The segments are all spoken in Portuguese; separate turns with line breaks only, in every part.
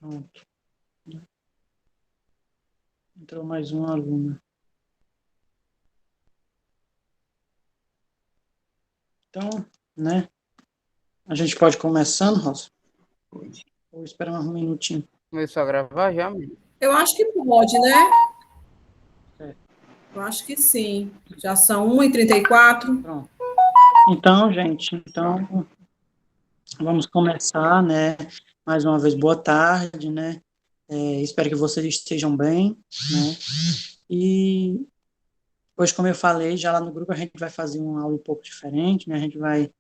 Pronto. Entrou mais uma aluna. Então, né? A gente pode ir começando, Rosa? Vou esperar mais um minutinho.
Começou a gravar já, menino?
Eu acho que pode, né?
Certo.
Eu acho que sim. Já são 1h34.
Pronto. Então, gente, vamos começar, né? Mais uma vez, boa tarde, né? Espero que vocês estejam bem, né? E hoje, como eu falei, já lá no grupo a gente vai fazer uma aula um pouco diferente, né? A gente vai,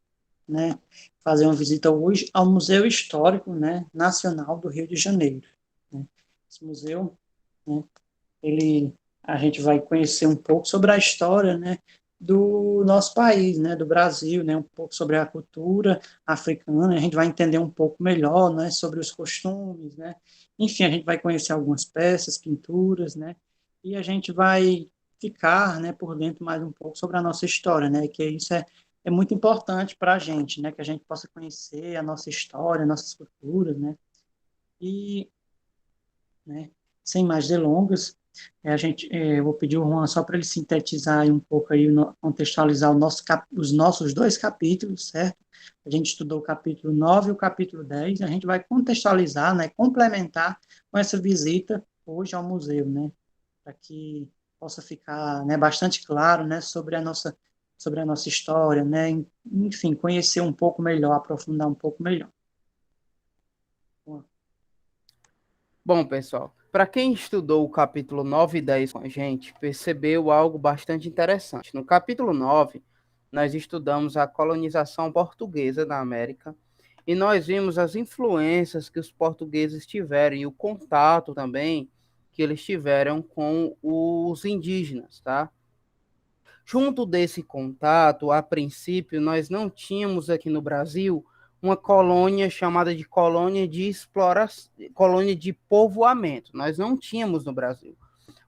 né, fazer uma visita hoje ao Museu Histórico, né, Nacional do Rio de Janeiro, né? Esse museu, né, a gente vai conhecer um pouco sobre a história, né, do nosso país, né, do Brasil, né, um pouco sobre a cultura africana. A gente vai entender um pouco melhor, né, sobre os costumes, né. Enfim, a gente vai conhecer algumas peças, pinturas, né, e a gente vai ficar, né, por dentro mais um pouco sobre a nossa história, né, que isso é muito importante para a gente, né, que a gente possa conhecer a nossa história, nossas culturas, né, e, né, sem mais delongas, eu vou pedir ao Juan só para ele sintetizar aí um pouco aí, contextualizar os nossos dois capítulos, certo? A gente estudou o capítulo 9 e o capítulo 10, a gente vai contextualizar, né, complementar com essa visita hoje ao museu, né, para que possa ficar, né, bastante claro, né, sobre a nossa história, né, enfim, conhecer um pouco melhor, aprofundar um pouco melhor.
Bom, pessoal, para quem estudou o capítulo 9 e 10 com a gente, percebeu algo bastante interessante. No capítulo 9, nós estudamos a colonização portuguesa na América e nós vimos as influências que os portugueses tiveram e o contato também que eles tiveram com os indígenas, tá? Junto desse contato, a princípio, nós não tínhamos aqui no Brasil uma colônia chamada de colônia de exploração, colônia de povoamento. Nós não tínhamos no Brasil.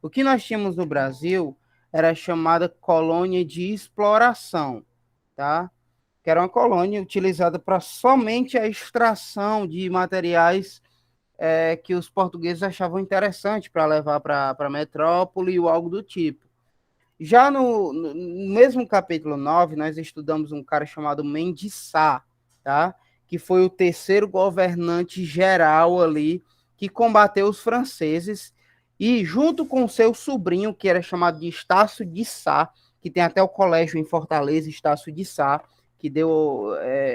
O que nós tínhamos no Brasil era a chamada colônia de exploração, tá? Que era uma colônia utilizada para somente a extração de materiais que os portugueses achavam interessante para levar para a metrópole ou algo do tipo. Já no mesmo capítulo 9, nós estudamos um cara chamado Mendes Sá, tá? Que foi o terceiro governante geral ali que combateu os franceses e junto com seu sobrinho, que era chamado de Estácio de Sá, que tem até o colégio em Fortaleza, Estácio de Sá, que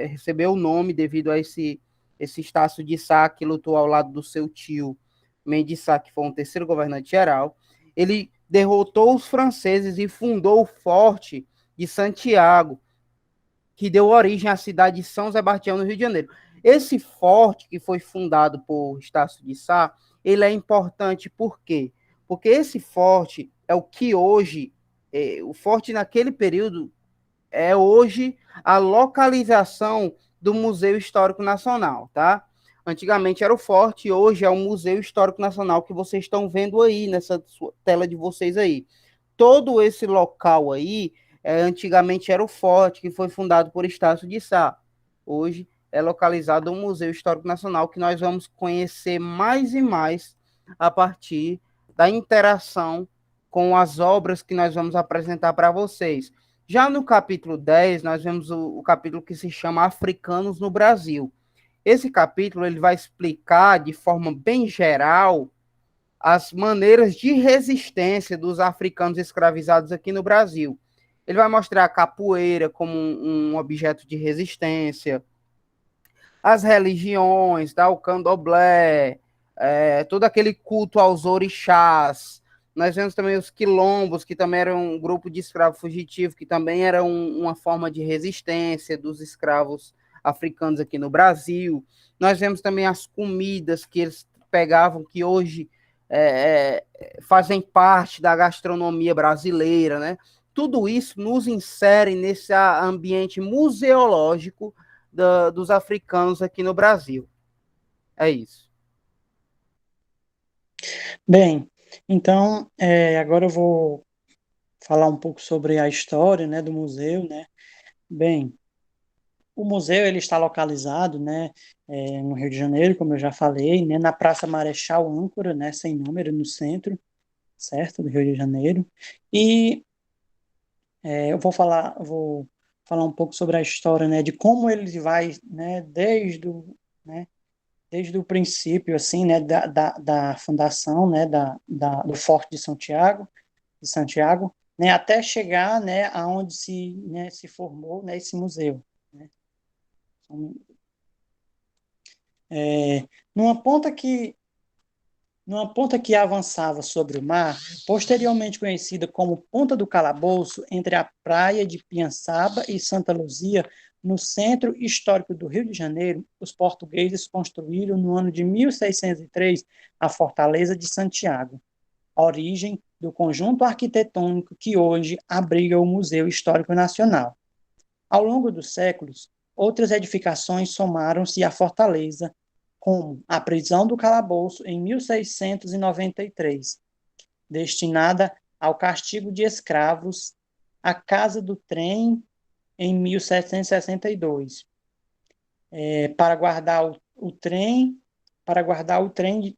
recebeu o nome devido a esse Estácio de Sá que lutou ao lado do seu tio Mendes Sá, que foi um terceiro governante geral. Ele derrotou os franceses e fundou o Forte de Santiago, que deu origem à cidade de São Sebastião, no Rio de Janeiro. Esse forte, que foi fundado por Estácio de Sá, ele é importante por quê? Porque esse forte é o que hoje, o forte naquele período, é hoje a localização do Museu Histórico Nacional, tá? Antigamente era o Forte, hoje é o Museu Histórico Nacional que vocês estão vendo aí nessa tela de vocês aí. Todo esse local aí, antigamente era o Forte, que foi fundado por Estácio de Sá. Hoje é localizado o Museu Histórico Nacional, que nós vamos conhecer mais e mais a partir da interação com as obras que nós vamos apresentar para vocês. Já no capítulo 10, nós vemos o capítulo que se chama Africanos no Brasil. Esse capítulo ele vai explicar de forma bem geral as maneiras de resistência dos africanos escravizados aqui no Brasil. Ele vai mostrar a capoeira como um objeto de resistência, as religiões, tá? O candomblé, todo aquele culto aos orixás. Nós vemos também os quilombos, que também eram um grupo de escravos fugitivos, que também era uma forma de resistência dos escravos africanos aqui no Brasil. Nós vemos também as comidas que eles pegavam, que hoje fazem parte da gastronomia brasileira, né? Tudo isso nos insere nesse ambiente museológico dos africanos aqui no Brasil. É isso.
Bem, então, agora eu vou falar um pouco sobre a história, né, do museu, né. Bem, O museu ele está localizado, né, no Rio de Janeiro, como eu já falei, né, na Praça Marechal Âncora, né, sem número, no centro, certo, do Rio de Janeiro. E eu vou falar um pouco sobre a história, né, de como ele vai, né, desde o princípio, assim, né, da fundação, né, do Forte de Santiago, né, até chegar, né, aonde se formou, né, esse museu, né. É, numa ponta que numa ponta que avançava sobre o mar, posteriormente conhecida como Ponta do Calabouço, entre a praia de Piaçaba e Santa Luzia, no centro histórico do Rio de Janeiro, os portugueses construíram no ano de 1603 a Fortaleza de Santiago, origem do conjunto arquitetônico que hoje abriga o Museu Histórico Nacional. Ao longo dos séculos, outras edificações somaram-se à fortaleza, como a prisão do Calabouço em 1693, destinada ao castigo de escravos, a Casa do Trem em 1762, para guardar o trem,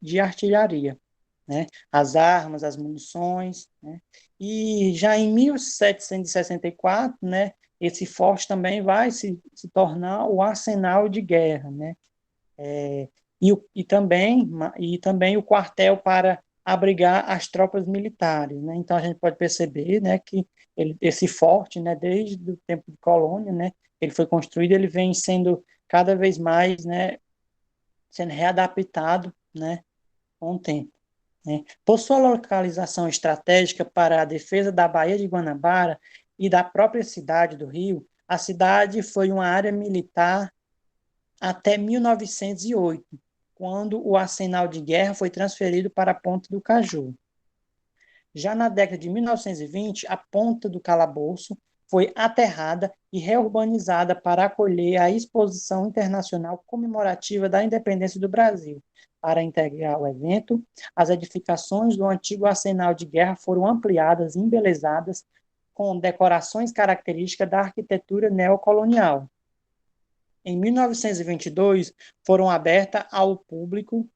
de artilharia, né? As armas, as munições, né? E já em 1764, né, esse forte também vai se tornar o arsenal de guerra, né? E também o quartel para abrigar as tropas militares, né? Então a gente pode perceber, né, que esse forte, né, desde o tempo de colônia, né, ele foi construído, ele vem sendo cada vez mais, né, sendo readaptado, né, com o tempo, né? Por sua localização estratégica para a defesa da Baía de Guanabara e da própria cidade do Rio, a cidade foi uma área militar até 1908, quando o arsenal de guerra foi transferido para a Ponta do Caju. Já na década de 1920, a Ponta do Calabouço foi aterrada e reurbanizada para acolher a Exposição Internacional Comemorativa da Independência do Brasil. Para integrar o evento, as edificações do antigo arsenal de guerra foram ampliadas e embelezadas com decorações características da arquitetura neocolonial. Em 1922, foram abertas ao público,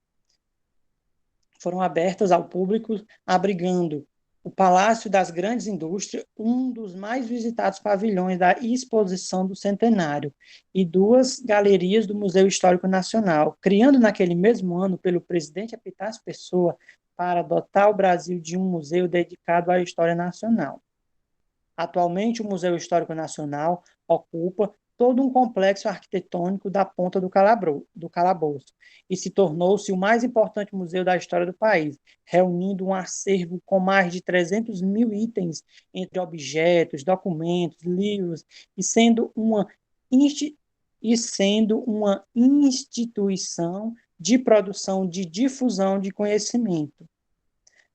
abrigando o Palácio das Grandes Indústrias, um dos mais visitados pavilhões da Exposição do Centenário, e duas galerias do Museu Histórico Nacional, criando naquele mesmo ano pelo presidente Epitácio Pessoa para dotar o Brasil de um museu dedicado à história nacional. Atualmente, o Museu Histórico Nacional ocupa todo um complexo arquitetônico da Ponta do Calabouço e se tornou-se o mais importante museu da história do país, reunindo um acervo com mais de 300 mil itens entre objetos, documentos, livros, e sendo uma instituição de produção de difusão de conhecimento.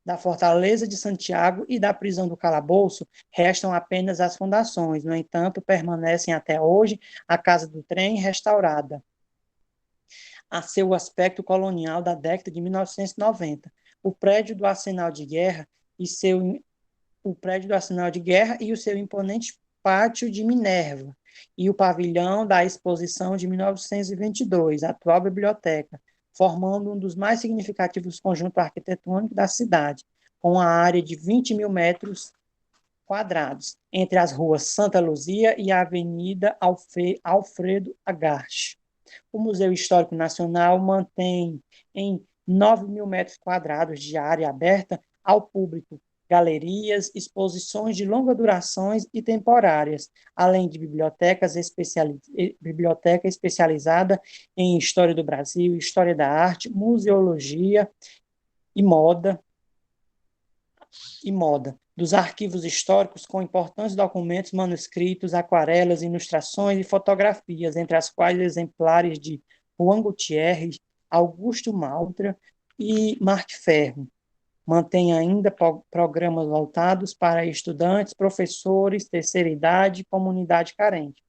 Da Fortaleza de Santiago e da prisão do Calabouço, restam apenas as fundações. No entanto, permanecem até hoje a Casa do Trem restaurada, a seu aspecto colonial da década de 1990. O prédio do Arsenal de Guerra e o seu imponente Pátio de Minerva, e o pavilhão da Exposição de 1922, a atual biblioteca, formando um dos mais significativos conjuntos arquitetônicos da cidade, com uma área de 20 mil metros quadrados, entre as ruas Santa Luzia e a Avenida Alfredo Agarche. O Museu Histórico Nacional mantém em 9 mil metros quadrados de área aberta ao público, galerias, exposições de longa duração e temporárias, além de biblioteca especializada em História do Brasil, História da Arte, Museologia e Moda, dos arquivos históricos com importantes documentos, manuscritos, aquarelas, ilustrações e fotografias, entre as quais exemplares de Juan Gutierrez, Augusto Maltra e Marc Ferro. Mantém ainda programas voltados para estudantes, professores, terceira idade e comunidade carente.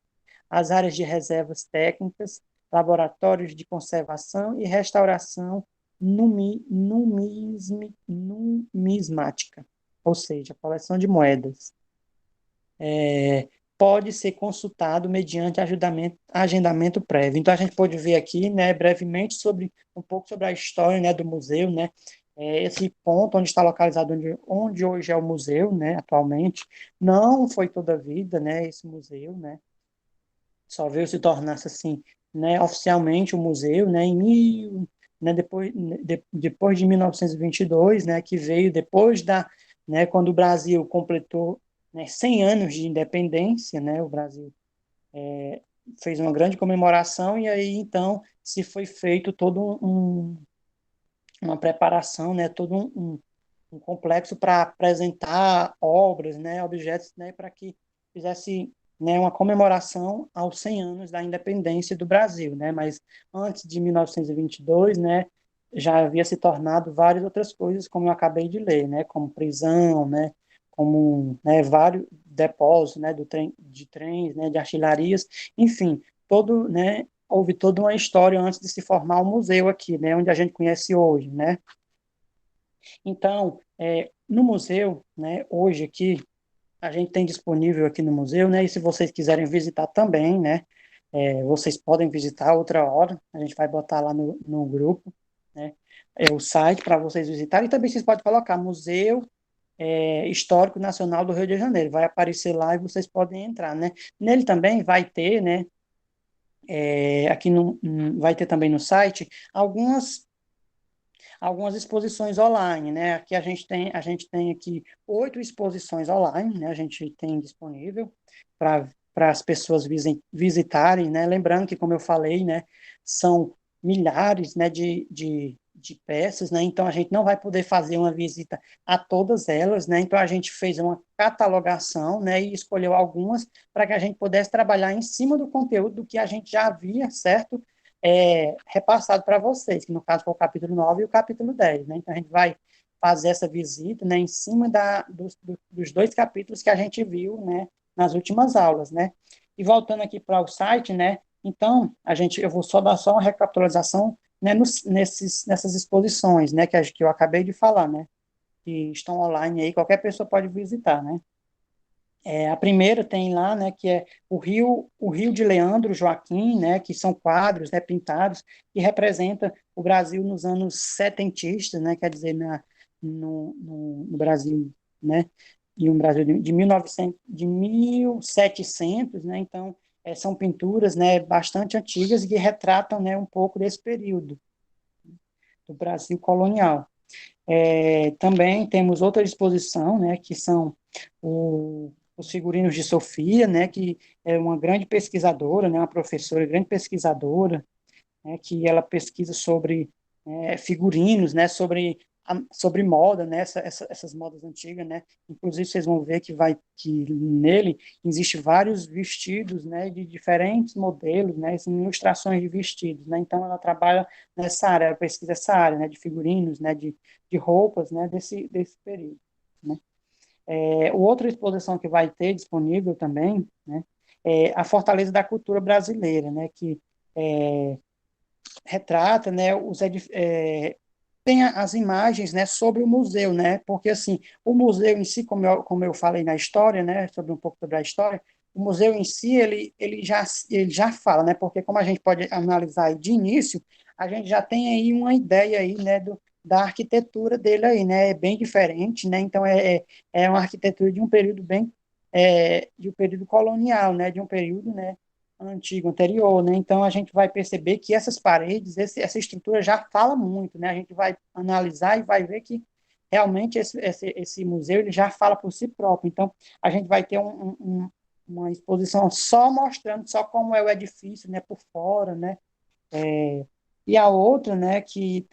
As áreas de reservas técnicas, laboratórios de conservação e restauração numismática, ou seja, coleção de moedas. pode ser consultado mediante agendamento prévio. Então, a gente pode ver aqui, né, brevemente, um pouco sobre a história, né, do museu, né, esse ponto onde está localizado, onde hoje é o museu, né, atualmente, não foi toda a vida, né, esse museu, né, só veio se tornar assim, né, oficialmente o museu, né, depois de 1922, né, que veio depois né, quando o Brasil completou, né, 100 anos de independência, né, o Brasil fez uma grande comemoração e aí então se foi feito uma preparação, né, todo um complexo para apresentar obras, né, objetos, né, para que fizesse, né, uma comemoração aos 100 anos da independência do Brasil, né, mas antes de 1922, né, já havia se tornado várias outras coisas, como eu acabei de ler, né, como prisão, né, como, né, vários depósitos, né, de trens, né, de artilharias, enfim, né, houve toda uma história antes de se formar o museu aqui, né, onde a gente conhece hoje, né. Então, no museu, né, hoje aqui, a gente tem disponível aqui no museu, né, e se vocês quiserem visitar também, né, vocês podem visitar outra hora, a gente vai botar lá no grupo, né, o site para vocês visitarem, e também vocês podem colocar Museu Histórico Nacional do Rio de Janeiro, vai aparecer lá e vocês podem entrar, né. Nele também vai ter, né, vai ter também no site algumas exposições online, né? Aqui a gente tem aqui 8 exposições online, né? A gente tem disponível para as pessoas visitarem, né? Lembrando que, como eu falei, né, são milhares, né, de peças, né? Então a gente não vai poder fazer uma visita a todas elas, né? Então a gente fez uma catalogação, né, e escolheu algumas para que a gente pudesse trabalhar em cima do conteúdo que a gente já havia, certo? Repassado para vocês, que no caso foi o capítulo 9 e o capítulo 10, né? Então a gente vai fazer essa visita, né, em cima dos dois capítulos que a gente viu, né, nas últimas aulas, né? E voltando aqui para o site, né? Então, eu vou só dar só uma recapitulação, né, nessas exposições, né, que eu acabei de falar, né, que estão online aí, qualquer pessoa pode visitar, né? A primeira tem lá, né, que é o Rio de Leandro Joaquim, né, que são quadros, né, pintados, que representa o Brasil nos anos setentistas, né, quer dizer, no Brasil, né, e um Brasil de 1900, de 1700, né, então, são pinturas, né, bastante antigas e que retratam, né, um pouco desse período do Brasil colonial. Também temos outra exposição, né, que são os figurinos de Sofia, né, que é uma grande pesquisadora, né, uma professora, grande pesquisadora, né, que ela pesquisa sobre figurinos, né, sobre moda, né, essas modas antigas, né, inclusive vocês vão ver que nele existe vários vestidos, né, de diferentes modelos, né, ilustrações de vestidos, né, então ela trabalha nessa área, ela pesquisa essa área, né, de figurinos, né, de roupas, né, desse período, né. Outra exposição que vai ter disponível também, né, é a Fortaleza da Cultura Brasileira, né, que retrata, né, tem as imagens, né, sobre o museu, né, porque assim, o museu em si, como eu falei na história, né, sobre um pouco sobre a história, o museu em si, ele já fala, né, porque como a gente pode analisar de início, a gente já tem aí uma ideia aí, né, da arquitetura dele aí, né, é bem diferente, né, então é uma arquitetura de um período de um período colonial, né, de um período, né, antigo, anterior, né? Então a gente vai perceber que essas paredes, essa estrutura já fala muito, né? A gente vai analisar e vai ver que realmente esse museu ele já fala por si próprio. Então a gente vai ter uma exposição só mostrando só como é o edifício, né? Por fora, né? E a outra, né? Que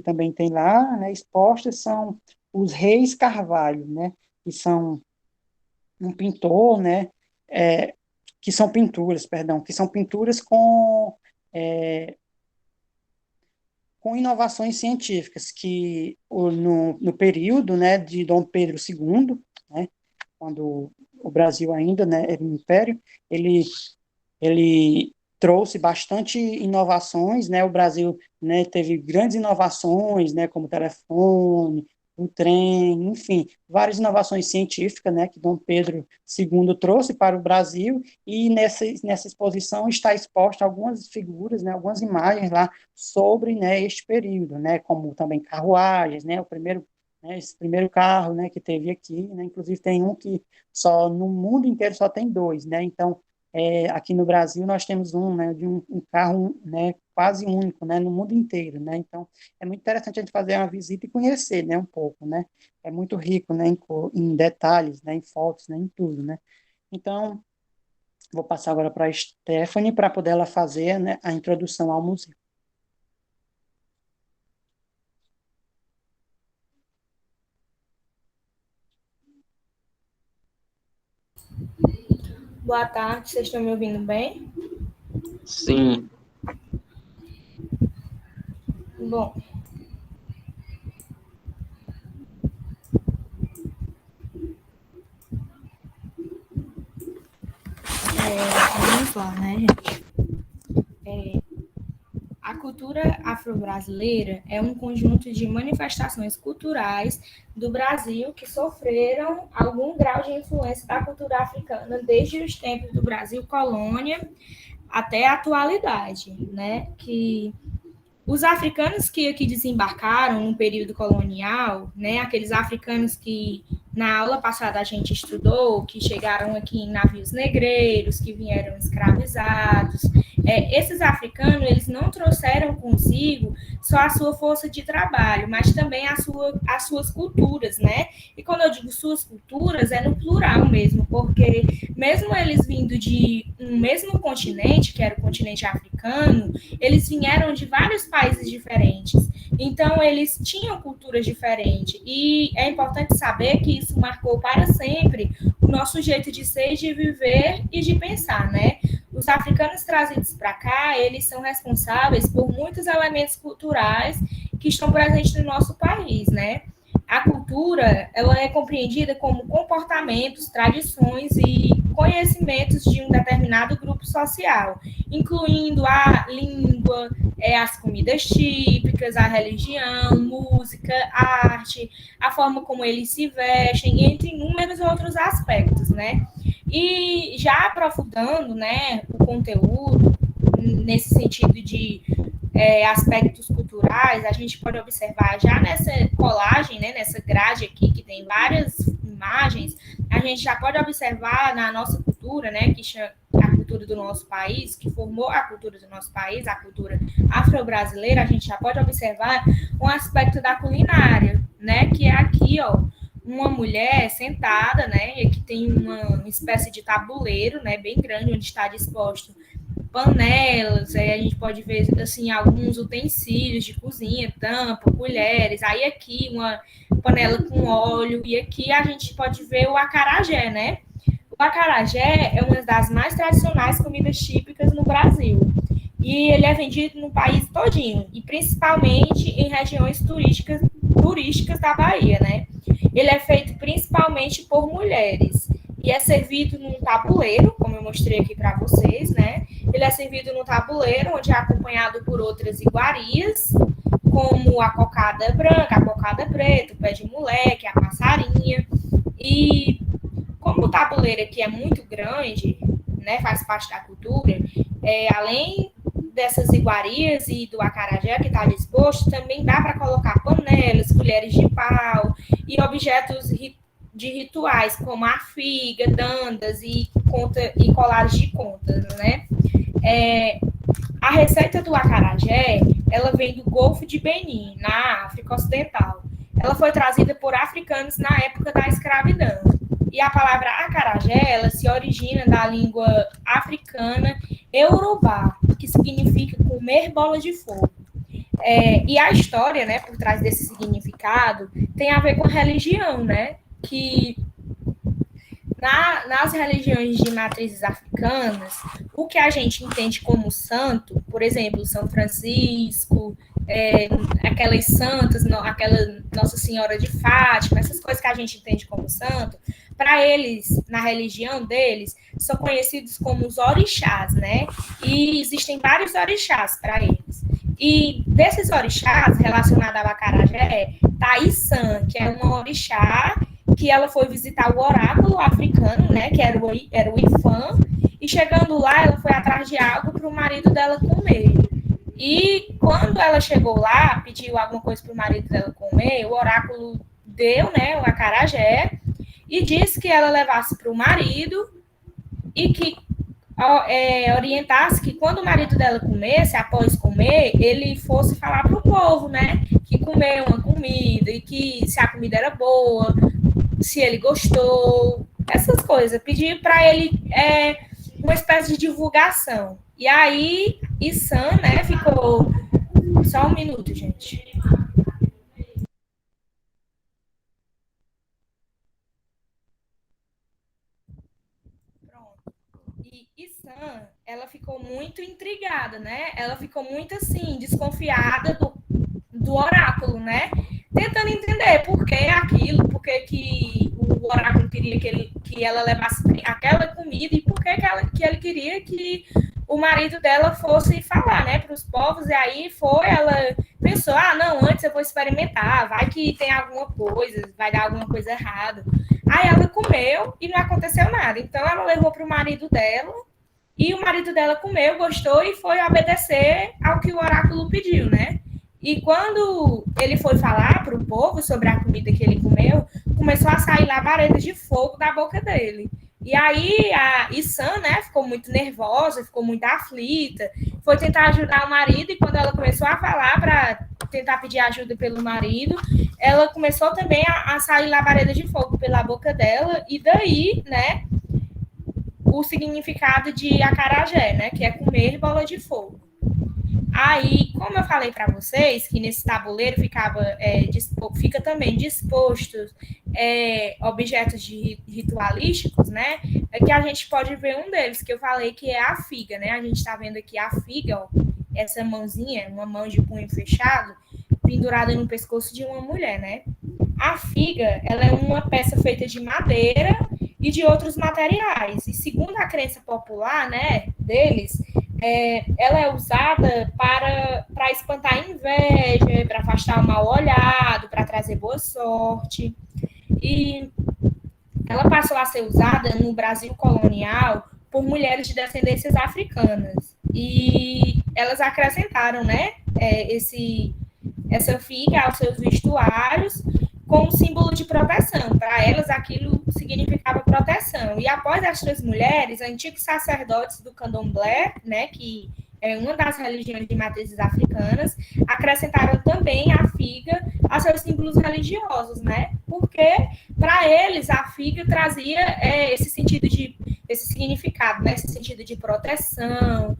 também tem lá, né? Expostas são os Reis Carvalho, né? Que são um pintor, né? É, que são pinturas, perdão, que são pinturas com inovações científicas, que no período, né, de Dom Pedro II, né, quando o Brasil ainda, né, era um império, ele trouxe bastante inovações, né, o Brasil, né, teve grandes inovações, né, como telefone, o trem, enfim, várias inovações científicas, né, que Dom Pedro II trouxe para o Brasil, e nessa exposição está exposta algumas figuras, né, algumas imagens lá sobre, né, este período, né, como também carruagens, né, o primeiro, né, esse primeiro carro, né, que teve aqui, né, inclusive tem um que só no mundo inteiro só tem dois, né, então aqui no Brasil nós temos um, né, de um carro, né, quase único, né, no mundo inteiro, né, então é muito interessante a gente fazer uma visita e conhecer, né, um pouco, né, é muito rico, né, em detalhes, né, em fotos, né, em tudo, né, então vou passar agora para a Stephanie para poder ela fazer, né, a introdução ao museu.
Boa tarde, vocês estão me ouvindo bem?
Sim.
Bom, vamos lá, né, gente? A cultura afro-brasileira é um conjunto de manifestações culturais do Brasil que sofreram algum grau de influência da cultura africana desde os tempos do Brasil colônia até a atualidade, né? Que os africanos que aqui desembarcaram no período colonial, né, aqueles africanos que na aula passada a gente estudou, que chegaram aqui em navios negreiros, que vieram escravizados, esses africanos, eles não trouxeram consigo só a sua força de trabalho, mas também as suas culturas, né? E quando eu digo suas culturas, é no plural mesmo, porque mesmo eles vindo de um mesmo continente, que era o continente africano, eles vieram de vários países diferentes. Então, eles tinham culturas diferentes. E é importante saber que isso marcou para sempre o nosso jeito de ser, de viver e de pensar, né? Os africanos trazidos para cá, eles são responsáveis por muitos elementos culturais que estão presentes no nosso país, né? A cultura, ela é compreendida como comportamentos, tradições e conhecimentos de um determinado grupo social, incluindo a língua, as comidas típicas, a religião, música, arte, a forma como eles se vestem, entre inúmeros outros aspectos, né? E já aprofundando, né, o conteúdo, nesse sentido de aspectos culturais, a gente pode observar já nessa colagem, né, nessa grade aqui, que tem várias imagens, a gente já pode observar na nossa cultura, né, que chama a cultura do nosso país, que formou a cultura do nosso país, a cultura afro-brasileira, a gente já pode observar um aspecto da culinária, né, que é aqui, ó, uma mulher sentada, né, e aqui tem uma espécie de tabuleiro, né, bem grande, onde está disposto panelas, aí a gente pode ver assim alguns utensílios de cozinha, tampa, colheres, aí aqui uma panela com óleo, e aqui a gente pode ver o acarajé, né? O acarajé é uma das mais tradicionais comidas típicas no Brasil. E ele é vendido no país todinho, e principalmente em regiões turísticas da Bahia, né? Ele é feito principalmente por mulheres. E é servido num tabuleiro, como eu mostrei aqui para vocês, né? Ele é servido no tabuleiro, onde é acompanhado por outras iguarias, como a cocada branca, a cocada preta, o pé de moleque, a passarinha. E como o tabuleiro aqui é muito grande, né, faz parte da cultura, além dessas iguarias e do acarajé que está disposto, também dá para colocar panelas, colheres de pau e objetos de rituais, como a figa, dandas e colares de contas, né? A receita do acarajé, ela vem do Golfo de Benin, na África Ocidental. Ela foi trazida por africanos na época da escravidão. E a palavra acarajé, ela se origina da língua africana Yorubá, que significa comer bola de fogo. E a história, né, por trás desse significado, tem a ver com a religião, né? Que nas religiões de matrizes africanas, o que a gente entende como santo, por exemplo, São Francisco, aquelas santas, aquela Nossa Senhora de Fátima, essas coisas que a gente entende como santo, para eles, na religião deles, são conhecidos como os orixás, né? E existem vários orixás para eles. E desses orixás, relacionados ao acarajé, tá Issan, que é uma orixá, que ela foi visitar o oráculo africano, né? Que era o Ifã, e chegando lá, ela foi atrás de algo para o marido dela comer. E quando ela chegou lá, pediu alguma coisa para o marido dela comer, o oráculo deu, né, o acarajé, e disse que ela levasse para o marido e que orientasse que quando o marido dela comesse, após comer, ele fosse falar para o povo, né, que comeu uma comida e que se a comida era boa, se ele gostou, essas coisas. Pediu para ele uma espécie de divulgação. E aí, Issan, né, ficou... Só um minuto, gente. Pronto. E Issan, ela ficou muito intrigada, né? Ela ficou muito, assim, desconfiada do oráculo, né? Tentando entender por que aquilo, por que o oráculo queria que ela levasse aquela comida e por que ele queria que o marido dela fosse falar, né, para os povos. E aí ela pensou, não, antes eu vou experimentar, vai que tem alguma coisa, vai dar alguma coisa errada. Aí ela comeu e não aconteceu nada. Então ela levou para o marido dela e o marido dela comeu, gostou e foi obedecer ao que o oráculo pediu, né? E quando ele foi falar para o povo sobre a comida que ele comeu, começou a sair labaredas de fogo da boca dele. E aí a Issan, né, ficou muito nervosa, ficou muito aflita, foi tentar ajudar o marido, e quando ela começou a falar para tentar pedir ajuda pelo marido, ela começou também a sair labareda de fogo pela boca dela, e daí, né, o significado de acarajé, né, que é comer bola de fogo. Aí, como eu falei para vocês, que nesse tabuleiro fica também dispostos objetos ritualísticos, né? É que a gente pode ver um deles, que eu falei que é a figa, né? A gente está vendo aqui a figa, ó, essa mãozinha, uma mão de punho fechado, pendurada no pescoço de uma mulher, né? A figa, ela é uma peça feita de madeira e de outros materiais. E segundo a crença popular, né, deles, ela é usada para espantar a inveja, para afastar o mal olhado, para trazer boa sorte. E ela passou a ser usada no Brasil colonial por mulheres de descendências africanas. E elas acrescentaram, né, essa figa aos seus vestuários como símbolo de proteção. Para elas, aquilo significava proteção. E após estas mulheres, antigos sacerdotes do candomblé, né, que é uma das religiões de matrizes africanas, acrescentaram também a figa a seus símbolos religiosos, né? Porque para eles a figa trazia esse significado, né? Esse sentido de proteção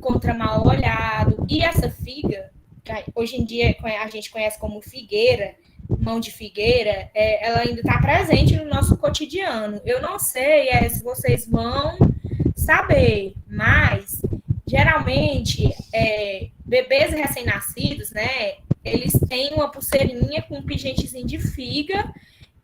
contra mal olhado. E essa figa, que hoje em dia a gente conhece como figueira, mão de figueira, ela ainda está presente no nosso cotidiano. Eu não sei se vocês vão saber, mas geralmente bebês recém-nascidos, né, eles têm uma pulseirinha com um pingentezinho de figa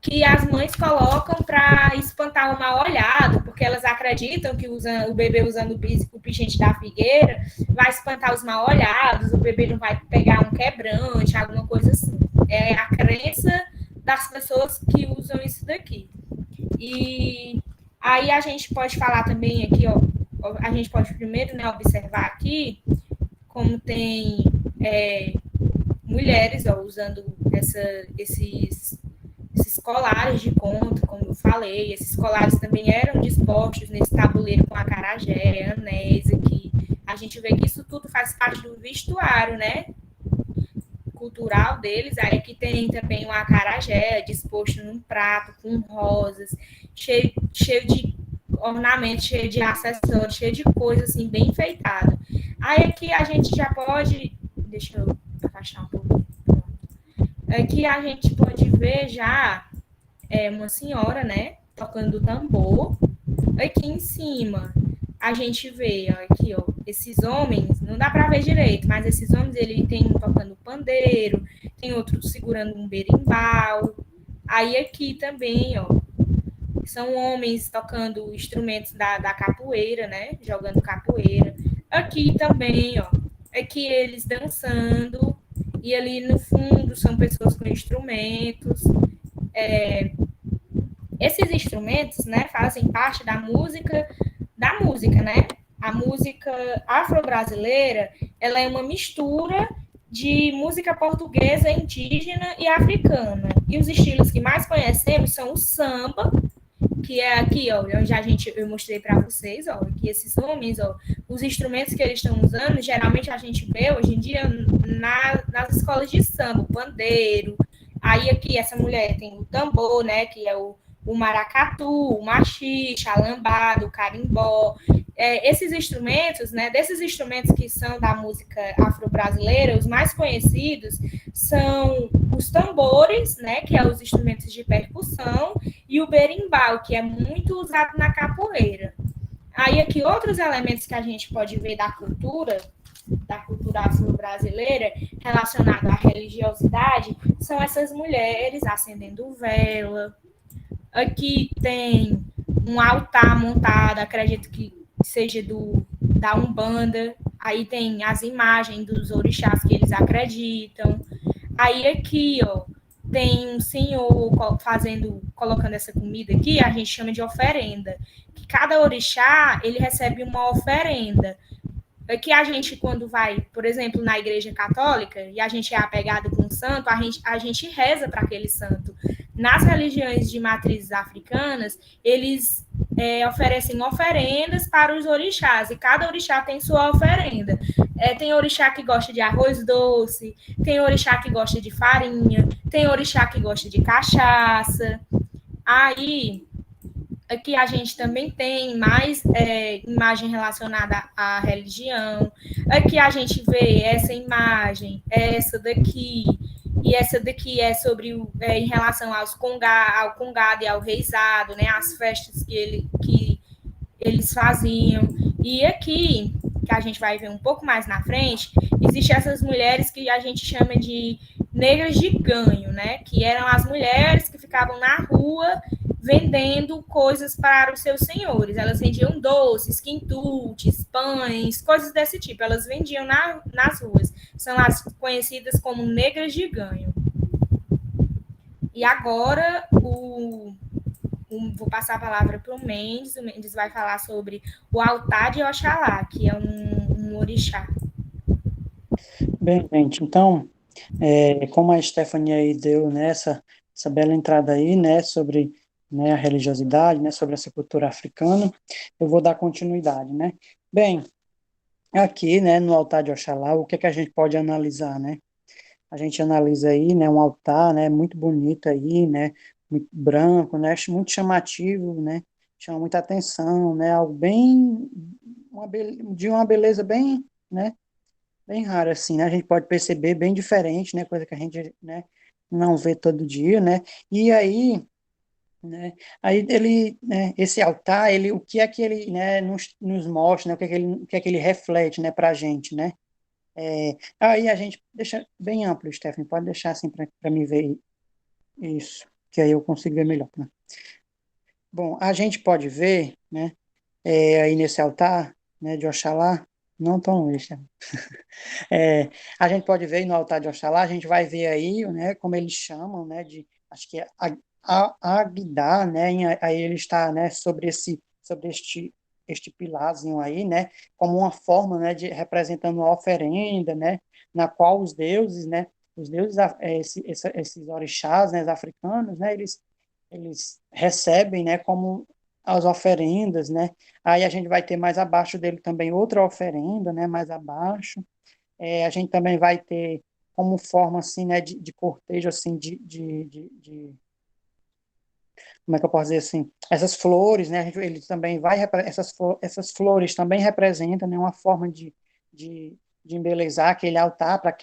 que as mães colocam para espantar o mal olhado, porque elas acreditam que o bebê usando o pingente da figueira vai espantar os mal olhados, o bebê não vai pegar um quebrante, alguma coisa assim. É a crença das pessoas que usam isso daqui. E aí a gente pode falar também aqui, ó, a gente pode primeiro, né, observar aqui como tem mulheres, ó, usando esses colares de conto, como eu falei. Esses colares também eram dispostos nesse tabuleiro com acarajé, anéis aqui. A gente vê que isso tudo faz parte do vestuário, né, cultural deles. Aí que tem também o acarajé disposto num prato com rosas, cheio de ornamentos, cheio de acessórios, cheio de coisa assim, bem enfeitado. Aí aqui a gente já pode... Deixa eu afastar um pouco. Aqui a gente pode ver já uma senhora, né, tocando tambor. Aqui em cima a gente vê, ó, aqui, ó, esses homens, não dá para ver direito, mas esses homens, ele tem um tocando pandeiro, tem outro segurando um berimbau. Aí aqui também, ó, São homens tocando instrumentos da capoeira, né? Jogando capoeira. Aqui também, ó, aqui eles dançando, e ali no fundo são pessoas com instrumentos. Esses instrumentos, né, fazem parte da música, né? A música afro-brasileira, ela é uma mistura de música portuguesa, indígena e africana. E os estilos que mais conhecemos são o samba, que é aqui, ó, onde eu mostrei para vocês, ó, que esses homens, ó, os instrumentos que eles estão usando, geralmente a gente vê hoje em dia nas escolas de samba, o pandeiro. Aí aqui essa mulher tem o tambor, né, que é o maracatu, o maxixe, a lambada, o carimbó. Esses instrumentos, né, desses instrumentos que são da música afro-brasileira, os mais conhecidos são os tambores, né, que é os instrumentos de percussão, e o berimbau, que é muito usado na capoeira. Aí aqui outros elementos que a gente pode ver da cultura afro-brasileira relacionada à religiosidade são essas mulheres acendendo vela. Aqui tem um altar montado, acredito que seja da Umbanda. Aí tem as imagens dos orixás que eles acreditam. Aí aqui, ó, tem um senhor colocando essa comida aqui, a gente chama de oferenda. Que cada orixá, ele recebe uma oferenda. Aqui a gente, quando vai, por exemplo, na igreja católica, e a gente é apegado com o santo, a gente reza para aquele santo. Nas religiões de matrizes africanas, eles oferecem oferendas para os orixás, e cada orixá tem sua oferenda. Tem orixá que gosta de arroz doce, tem orixá que gosta de farinha, tem orixá que gosta de cachaça. Aí, aqui a gente também tem mais imagem relacionada à religião. Aqui a gente vê essa imagem, essa daqui, e essa daqui é sobre em relação ao congado e ao reizado, né? As festas que eles faziam. E aqui, que a gente vai ver um pouco mais na frente, existem essas mulheres que a gente chama de negras de ganho, né? Que eram as mulheres que ficavam na rua vendendo coisas para os seus senhores. Elas vendiam doces, quintutes, pães, coisas desse tipo. Elas vendiam nas ruas. São as conhecidas como negras de ganho. E agora vou passar a palavra para o Mendes. O Mendes vai falar sobre o altar de Oxalá, que é um orixá.
Bem, gente, então, como a Stephanie aí deu, né, essa bela entrada aí, né, sobre, né, a religiosidade, né, sobre essa cultura africana, eu vou dar continuidade, né. Bem, aqui, né, no altar de Oxalá, o que é que a gente pode analisar, né? A gente analisa aí, né, um altar, né, muito bonito aí, né, muito branco, né, muito chamativo, né, chama muita atenção, né, algo bem, de uma beleza bem, né, bem rara, assim, né, a gente pode perceber bem diferente, né, coisa que a gente, né, não vê todo dia, né, e aí, né, aí ele, né, esse altar, ele, o que é que ele, né, nos mostra, né, o que é que ele reflete, né, para a gente, né, aí a gente deixa bem amplo, Stephanie, pode deixar assim para me ver isso, que aí eu consigo ver melhor, né? Bom, a gente pode ver, né, aí nesse altar, né, de Oxalá, não tão longe, Stephanie. A gente pode ver no altar de Oxalá, a gente vai ver aí, né, como eles chamam, né, de, acho que é Agdá, né, aí ele está, né, sobre este pilarzinho aí, né, como uma forma, né, de representando uma oferenda, né, na qual os deuses, esses orixás, né, africanos, né, eles recebem, né, como as oferendas, né, aí a gente vai ter mais abaixo dele também outra oferenda, né, mais abaixo, a gente também vai ter como forma, assim, né, de cortejo, assim, como é que eu posso dizer assim, essas flores, né, ele também essas flores também representam, né, uma forma de embelezar aquele altar para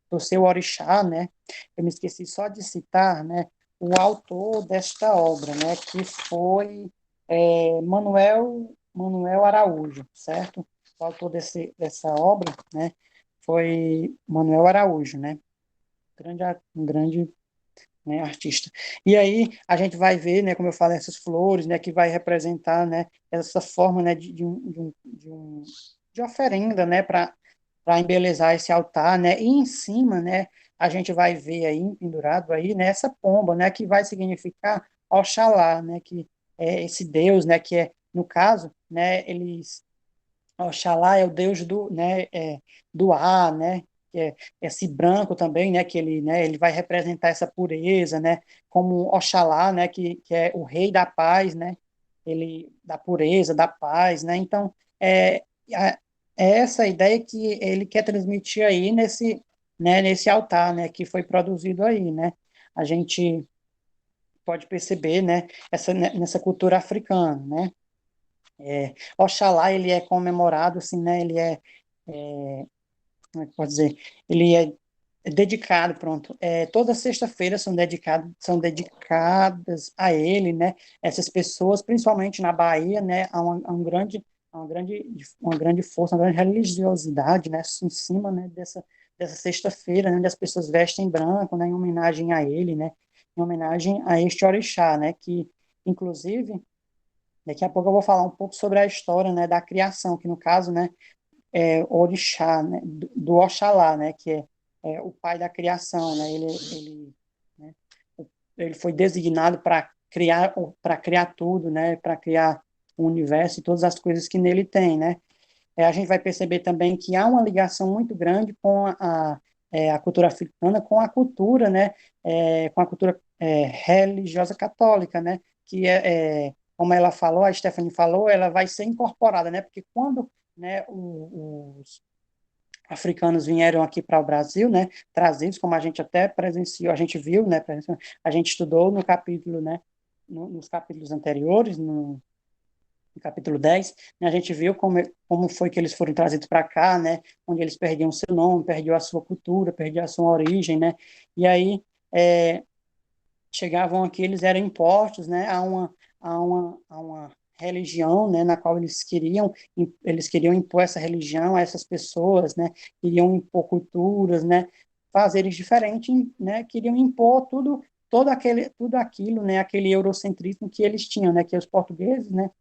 o seu orixá, né, eu me esqueci só de citar, né, o autor desta obra, né, que foi Manuel Araújo, certo? O autor dessa obra, né, foi Manuel Araújo, né, um grande né, artista. E aí a gente vai ver, né, como eu falei, essas flores, né, que vai representar, né, essa forma, né, de oferenda, né, para embelezar esse altar, né, e em cima, né, a gente vai ver aí, pendurado aí, né, essa pomba, né, que vai significar Oxalá, né, que é esse Deus, né, que é, no caso, né, eles Oxalá é o Deus do, né, do ar, né, que é esse branco também, né, ele vai representar essa pureza, né, como Oxalá, né, que é o rei da paz, né, ele da pureza, da paz, né, então é, é essa ideia que ele quer transmitir aí nesse altar, né, que foi produzido aí, né, a gente pode perceber, né, nessa cultura africana, né. Oxalá, ele é comemorado, assim, né, como é que pode dizer, ele é dedicado, pronto, toda sexta-feira são dedicadas a ele, né, essas pessoas, principalmente na Bahia, né, uma grande força, uma grande religiosidade, né, em cima, né, dessa sexta-feira, né, onde as pessoas vestem branco, né, em homenagem a ele, né, em homenagem a este orixá, né, que, inclusive, daqui a pouco eu vou falar um pouco sobre a história, né, da criação, que no caso, né, é o orixá, né, do Oxalá, né, que é o pai da criação, né, né, ele foi designado para criar tudo, né, para criar o universo e todas as coisas que nele tem, né. A gente vai perceber também que há uma ligação muito grande com a cultura africana, com a cultura, né, com a cultura religiosa católica, né, que como ela falou, a Stephanie falou, ela vai ser incorporada, né, porque quando, né, os africanos vieram aqui para o Brasil, né, trazidos, como a gente até presenciou, a gente viu, né, a gente estudou no capítulo, né, nos capítulos anteriores, no capítulo 10, né, a gente viu como foi que eles foram trazidos para cá, né, onde eles perdiam seu nome, perdiam a sua cultura, perdiam a sua origem, né, e aí chegavam aqui, eles eram impostos, né, a uma religião, né, na qual eles queriam impor essa religião a essas pessoas, né, queriam impor culturas, né, fazeres diferentes, né, queriam impor tudo aquilo, né, aquele eurocentrismo que eles tinham, né, que os portugueses, né,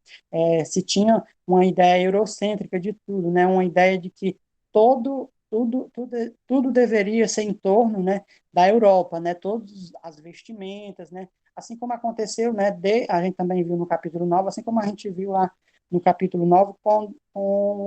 se tinha uma ideia eurocêntrica de tudo, né, uma ideia de que tudo deveria ser em torno, né, da Europa, né, todas as vestimentas, né, assim como aconteceu, né, a gente também viu no capítulo 9, assim como a gente viu lá no capítulo 9 com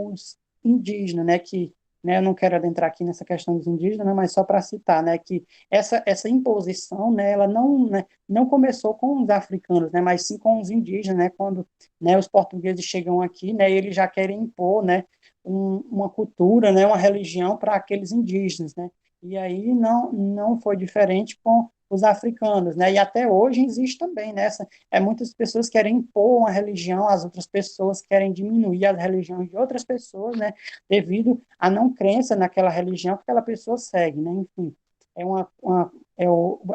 os indígenas, né, que, né, eu não quero adentrar aqui nessa questão dos indígenas, né, mas só para citar, né, que essa imposição, né, ela não começou com os africanos, né, mas sim com os indígenas, né, quando, né, os portugueses chegam aqui, né, eles já querem impor, né, uma cultura, né, uma religião para aqueles indígenas, né, e aí não foi diferente com os africanos, né? E até hoje existe também nessa, muitas pessoas querem impor uma religião às outras pessoas, querem diminuir as religiões de outras pessoas, né? Devido à não crença naquela religião que aquela pessoa segue, né? Enfim,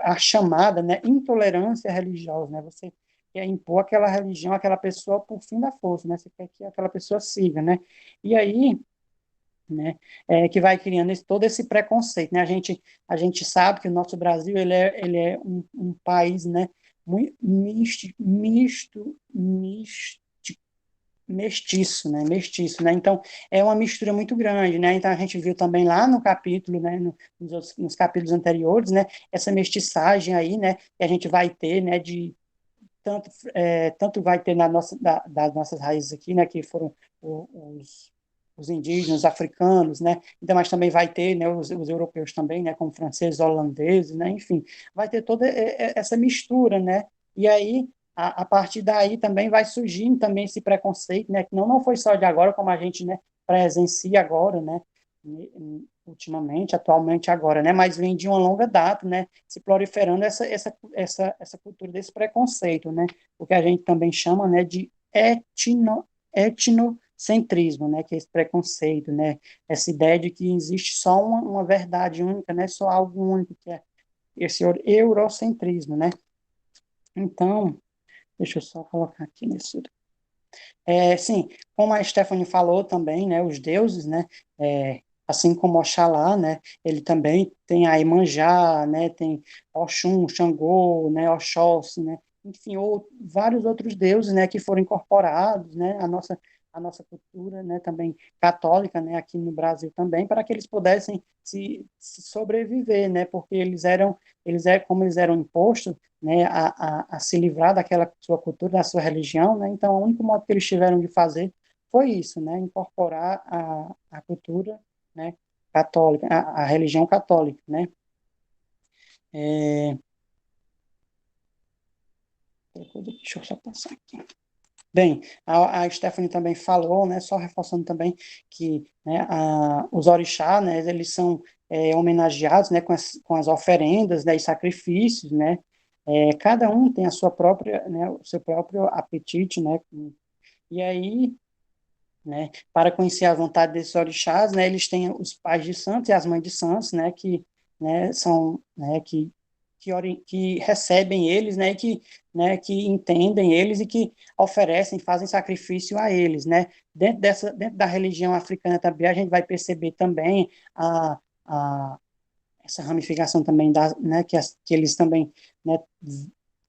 a chamada, né, intolerância religiosa, né? Você quer impor aquela religião àquela pessoa por fim da força, né? Você quer que aquela pessoa siga, né? E aí, né, que vai criando todo esse preconceito, né? A gente sabe que o nosso Brasil ele é um país, né, muito mestiço, né? Mestiço, né? Então é uma mistura muito grande, né? Então a gente viu também lá no capítulo, né? Nos capítulos anteriores, né? Essa mestiçagem aí, né? Que a gente vai ter, né? De tanto vai ter das nossas raízes aqui, né, que foram os indígenas, os africanos, né, então, mas também vai ter, né, os europeus também, né, como franceses, holandeses, né, enfim, vai ter toda essa mistura, né, e aí, a partir daí também vai surgindo também esse preconceito, né, que não foi só de agora, como a gente, né, presencia agora, né, ultimamente, atualmente agora, né, mas vem de uma longa data, né, se proliferando essa cultura desse preconceito, né, o que a gente também chama, né, de etnocentrismo, né, que é esse preconceito, né, essa ideia de que existe só uma verdade única, né, só algo único, que é esse eurocentrismo, né. Então, deixa eu só colocar aqui nesse. Sim, como a Stephanie falou também, né, os deuses, né, assim como Oxalá, né, ele também tem a Iemanjá, né, tem Oxum, Xangô, né, Oxóssi, né, enfim, vários outros deuses, né, que foram incorporados, né, a nossa cultura, né, também católica, né, aqui no Brasil também, para que eles pudessem se sobreviver, né, porque como eles eram impostos, né, a se livrar daquela sua cultura, da sua religião, né, então o único modo que eles tiveram de fazer foi isso, né, incorporar a cultura, né, católica, a religião católica, né. É, deixa eu só passar aqui. Bem, a Stephanie também falou, né, só reforçando também que, né, os orixás, né, eles são homenageados, né, com as oferendas, né, e sacrifícios, né, cada um tem a sua própria, né, o seu próprio apetite, né, e aí, né, para conhecer a vontade desses orixás, né, eles têm os pais de santos e as mães de santos, né, que, né, são, né, que recebem eles, né, que entendem eles e que oferecem, fazem sacrifício a eles, né. Dentro da religião africana também a gente vai perceber também a, a essa ramificação também né, que eles também, né,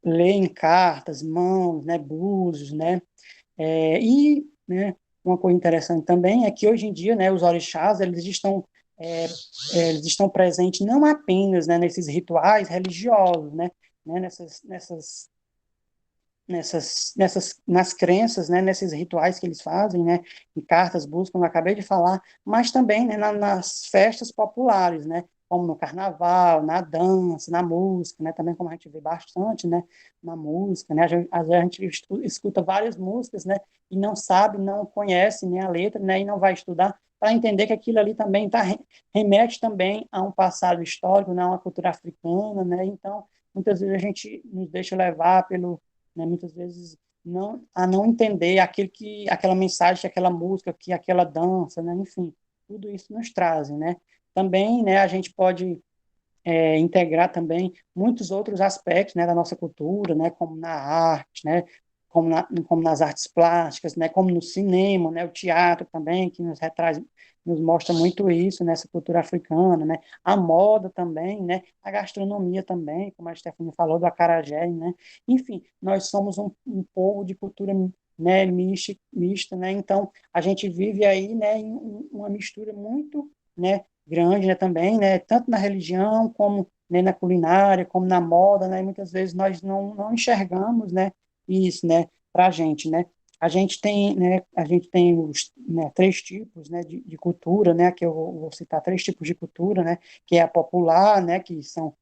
leem cartas, mãos, né, búzios, né, né, uma coisa interessante também é que hoje em dia, né, os orixás, é, eles estão presentes não apenas, né, nesses rituais religiosos, né, nas crenças, né, nesses rituais que eles fazem, né, em cartas, búzios, como eu acabei de falar, mas também, né, nas festas populares, né, como no carnaval, na dança, na música, né, também como a gente vê bastante, né, na música, né, às vezes a gente escuta várias músicas, né, e não sabe, não conhece nem a letra, né, e não vai estudar para entender que aquilo ali também remete também a um passado histórico, né, a uma cultura africana, né, então muitas vezes a gente nos deixa levar né, muitas vezes não entender aquela mensagem, que aquela música, que aquela dança, né, enfim, tudo isso nos trazem, né. Também, né, a gente pode integrar também muitos outros aspectos, né, da nossa cultura, né, como na arte, né, como nas artes plásticas, né, como no cinema, né, o teatro também, que nos mostra muito isso, nessa cultura africana, né, a moda também, né, a gastronomia também, como a Stephanie falou, do acarajé, né, enfim, nós somos um povo de cultura, né, mista, né, então a gente vive aí, né, em uma mistura muito, né, grande, né, também, né, tanto na religião como, né, na culinária, como na moda, né, e muitas vezes nós não enxergamos, né, isso, né, para a gente, né. A gente tem os, né, três tipos, né, de cultura, né, que eu vou citar três tipos de cultura, né, que é a popular, né, que são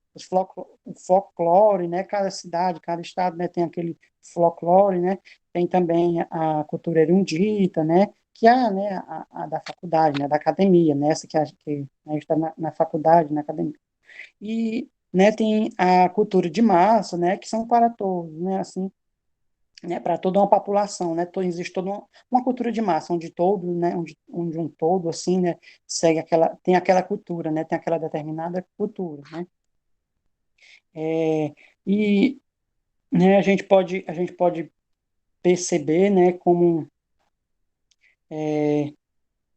o folclore, né, cada cidade, cada estado, né, tem aquele folclore, né, tem também a cultura erudita, né, que é, né, a da faculdade, né, da academia, né, essa que a gente está na faculdade, na academia. E, né, tem a cultura de massa, né, que são para todos, né, assim, né, para toda uma população, né, existe toda uma cultura de massa, onde todo, né, onde um todo, assim, né, tem aquela cultura, né, tem aquela determinada cultura, né, é, e, né, a gente pode perceber, né, como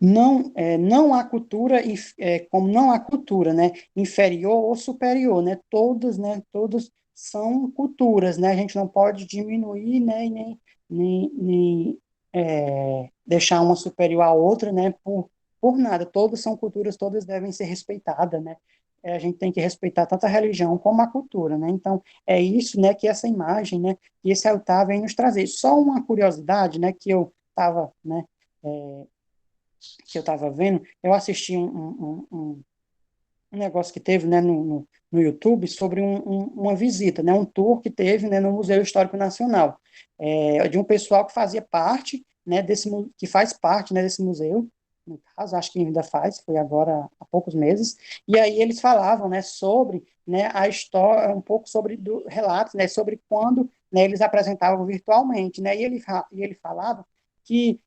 não há cultura, como não há cultura, né, inferior ou superior, né, todos são culturas, né, a gente não pode diminuir, né, e nem deixar uma superior à outra, né, por nada, todas são culturas, todas devem ser respeitadas, né, a gente tem que respeitar tanto a religião como a cultura, né, então é isso, né, que essa imagem, né, que esse altar vem nos trazer. Só uma curiosidade, né, que eu estava, né, é, que eu estava vendo, eu assisti um negócio que teve, né, no YouTube sobre uma visita, né, um tour que teve, né, no Museu Histórico Nacional, de um pessoal que fazia parte, né, que faz parte, né, desse museu, no caso, acho que ainda faz, foi agora há poucos meses, e aí eles falavam, né, sobre, né, a história, um pouco sobre relatos, né, sobre quando, né, eles apresentavam virtualmente, né, e ele falava que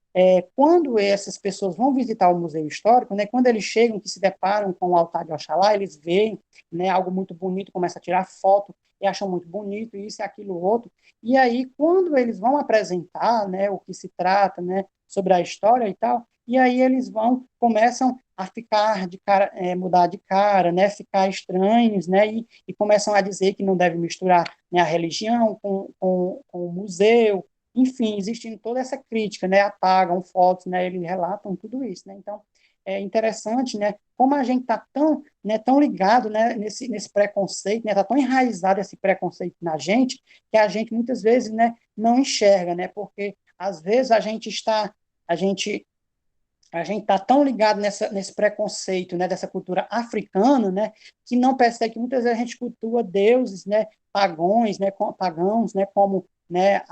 quando essas pessoas vão visitar o museu histórico, né, quando eles chegam, que se deparam com o altar de Oxalá, eles veem, né, algo muito bonito, começam a tirar foto e acham muito bonito, isso e aquilo outro. E aí, quando eles vão apresentar, né, o que se trata, né, sobre a história e tal, e aí eles começam a ficar de cara, mudar de cara, né, ficar estranhos, né, e começam a dizer que não deve misturar, né, a religião com o museu, enfim, existindo toda essa crítica, né, apagam fotos, né, eles relatam tudo isso, né, então é interessante, né, como a gente está tão, né, tão ligado, né, nesse preconceito, né, está tão enraizado esse preconceito na gente, que a gente muitas vezes, né, não enxerga, né, porque às vezes a gente está tão ligado nesse preconceito, né, dessa cultura africana, né, que não percebe que muitas vezes a gente cultua deuses, né, pagãos, né, como, né,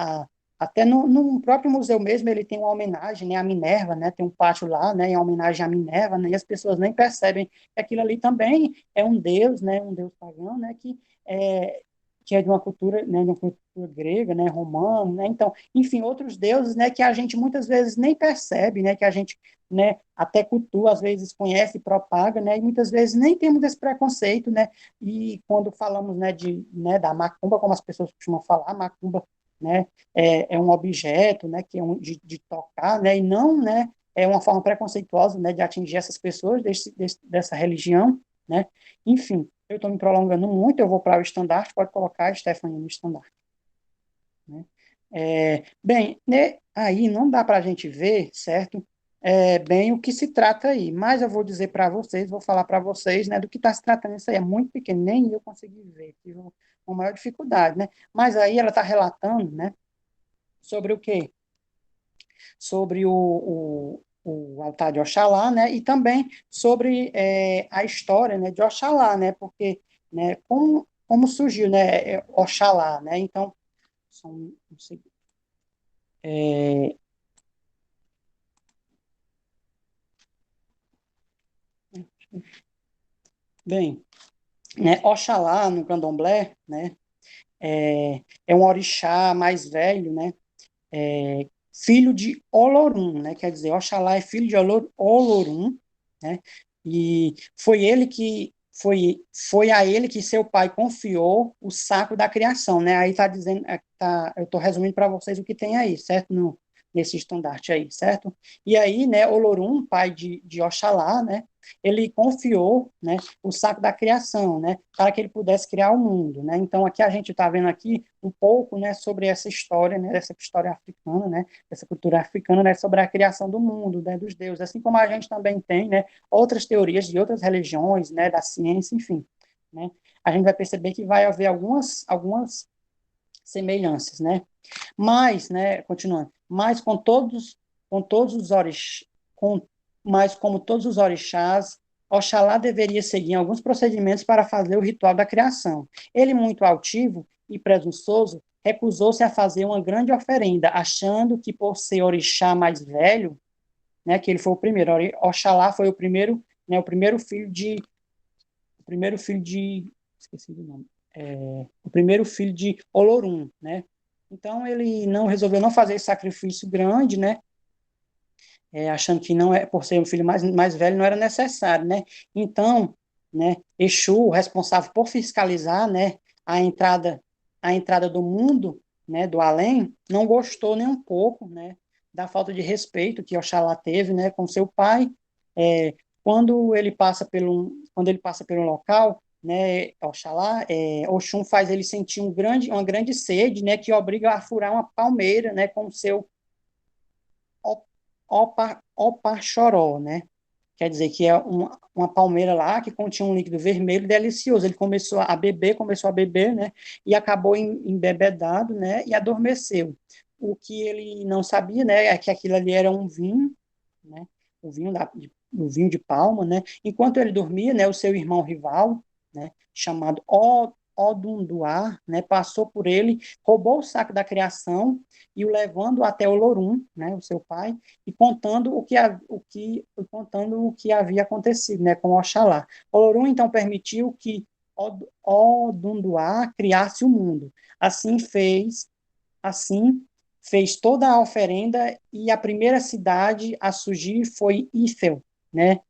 até no próprio museu mesmo ele tem uma homenagem, né, à Minerva, né, tem um pátio lá, né, em homenagem à Minerva, né, e as pessoas nem percebem que aquilo ali também é um deus, né, um deus pagão, né, que é de uma cultura, né, de uma cultura grega, né, romana, né, então, enfim, outros deuses, né, que a gente muitas vezes nem percebe, né, que a gente, né, até cultua, às vezes conhece e propaga, né, e muitas vezes nem temos esse preconceito, né, e quando falamos, né, da macumba, como as pessoas costumam falar, macumba, né, é um objeto, né, que é de tocar, né, e não, né, é uma forma preconceituosa, né, de atingir essas pessoas dessa religião, né, enfim, eu estou me prolongando muito, eu vou para o estandarte, pode colocar a Stephanie no estandarte, né? Bem, né, aí não dá para a gente ver, certo? Bem o que se trata aí, mas eu vou dizer para vocês, vou falar para vocês, né, do que está se tratando isso aí, é muito pequeno, nem eu consegui ver, tive uma maior dificuldade, né? Mas aí ela está relatando, né, sobre o quê? Sobre o altar de Oxalá, né, e também sobre a história, né, de Oxalá, né, porque, né, como surgiu, né, Oxalá, né, então, só um segundo. Bem, né, Oxalá, no candomblé, né, é um orixá mais velho, né, filho de Olorum, né, quer dizer, Oxalá é filho de Olorum, né, e foi a ele que seu pai confiou o sacro da criação, né, aí está dizendo, eu estou resumindo para vocês o que tem aí, certo, nesse estandarte aí, certo? E aí, né, Olorum, pai de Oxalá, né, ele confiou, né, o sacro da criação, né, para que ele pudesse criar o mundo, né, então aqui a gente está vendo aqui um pouco, né, sobre essa história, né, dessa história africana, né, dessa cultura africana, né, sobre a criação do mundo, né, dos deuses, assim como a gente também tem, né, outras teorias de outras religiões, né, da ciência, enfim, né, a gente vai perceber que vai haver algumas semelhanças, né, mas, né, continuando, mas com todos os orixás, com, mas como todos os orixás, Oxalá deveria seguir alguns procedimentos para fazer o ritual da criação. Ele, muito altivo e presunçoso, recusou-se a fazer uma grande oferenda, achando que por ser orixá mais velho, né, que ele foi o primeiro, Oxalá foi o primeiro, né, o primeiro filho de, esqueci do nome, o primeiro filho de Olorum, né, então ele não resolveu não fazer esse sacrifício grande, né, achando que não é por ser um filho mais velho não era necessário, né, então, né, Exu, o responsável por fiscalizar, né, a entrada a entrada do mundo, né, do além, não gostou nem um pouco, né, da falta de respeito que Oxalá teve, né, com seu pai, é, quando ele passa pelo local, né, Oxalá, Oxum faz ele sentir uma grande sede, né, que obriga a furar uma palmeira, né, com o seu opachoró, né, quer dizer que é uma palmeira lá que continha um líquido vermelho delicioso. Ele começou a beber, né, e acabou embebedado, né, e adormeceu. O que ele não sabia, né, é que aquilo ali era um vinho, né, o vinho de palma, né. Enquanto ele dormia, né, o seu irmão rival, né, chamado Odunduá, né, passou por ele, roubou o saco da criação e o levando até Olorum, né, o seu pai, e contando o que havia acontecido, né, com Oxalá. Olorum então permitiu que Odunduá criasse o mundo. Assim fez toda a oferenda e a primeira cidade a surgir foi Ifel, né?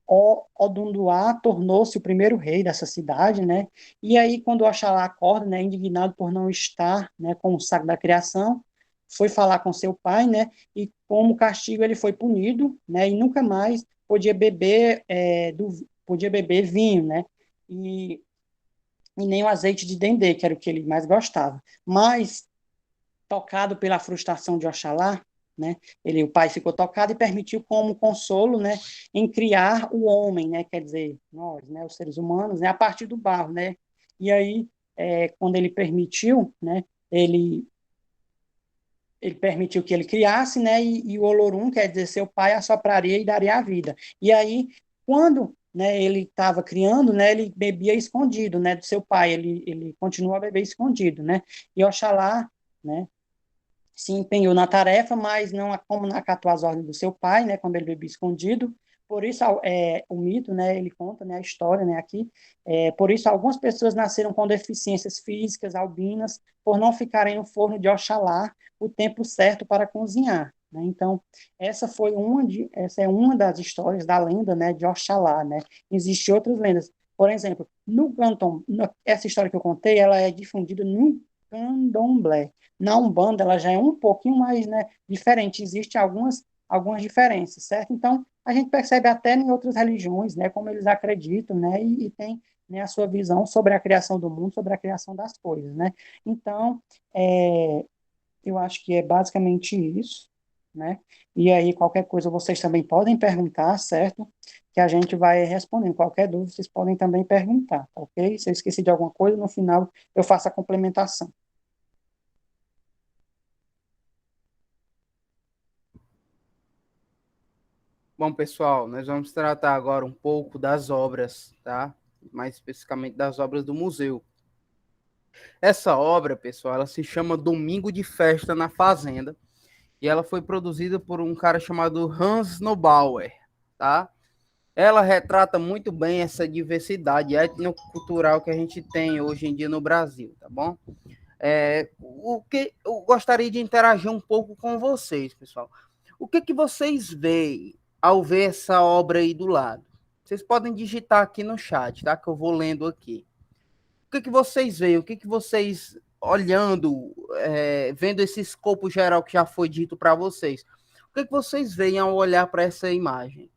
Odunduá tornou-se o primeiro rei dessa cidade, né? E aí quando Oxalá acorda, né, indignado por não estar, né, com o saco da criação, foi falar com seu pai, né, e como castigo ele foi punido, né, e nunca mais podia beber vinho, né, e, e nem o azeite de dendê, que era o que ele mais gostava. Mas, tocado pela frustração de Oxalá, né, o pai ficou tocado e permitiu como consolo, né, em criar o homem, né, quer dizer, nós, né, os seres humanos, né, a partir do barro, né, e aí, quando ele permitiu, né, ele ele permitiu que ele criasse, né, e o Olorum, quer dizer, seu pai assopraria e daria a vida. E aí, quando, né, ele estava criando, né, ele bebia escondido, né, do seu pai, ele continua a beber escondido, né, e Oxalá, né, se empenhou na tarefa, mas não como não acatou as ordens do seu pai, né, quando ele bebia escondido. Por isso, o mito, né, ele conta, né, a história, né, aqui, por isso algumas pessoas nasceram com deficiências físicas, albinas, por não ficarem no forno de Oxalá o tempo certo para cozinhar, né? Então, essa é uma das histórias da lenda, né, de Oxalá, né? Existem outras lendas. Por exemplo, essa história que eu contei, ela é difundida no candomblé. Na Umbanda, ela já é um pouquinho mais, né, diferente. Existem algumas diferenças, certo? Então, a gente percebe até em outras religiões, né, como eles acreditam, né, e tem, né, a sua visão sobre a criação do mundo, sobre a criação das coisas, né? Então, eu acho que é basicamente isso, né? E aí, qualquer coisa, vocês também podem perguntar, certo? Que a gente vai respondendo. Qualquer dúvida, vocês podem também perguntar, tá ok? Se eu esqueci de alguma coisa, no final eu faço a complementação.
Bom, pessoal, nós vamos tratar agora um pouco das obras, tá? Mais especificamente das obras do museu. Essa obra, pessoal, ela se chama Domingo de Festa na Fazenda e ela foi produzida por um cara chamado Hans Nobauer, tá? Ela retrata muito bem essa diversidade etnocultural que a gente tem hoje em dia no Brasil, tá bom? O que eu gostaria de interagir um pouco com vocês, pessoal. O que vocês veem ao ver essa obra aí do lado? Vocês podem digitar aqui no chat, tá? Que eu vou lendo aqui. O que vocês veem? O que vocês, olhando, vendo esse escopo geral que já foi dito para vocês, o que vocês veem ao olhar para essa imagem,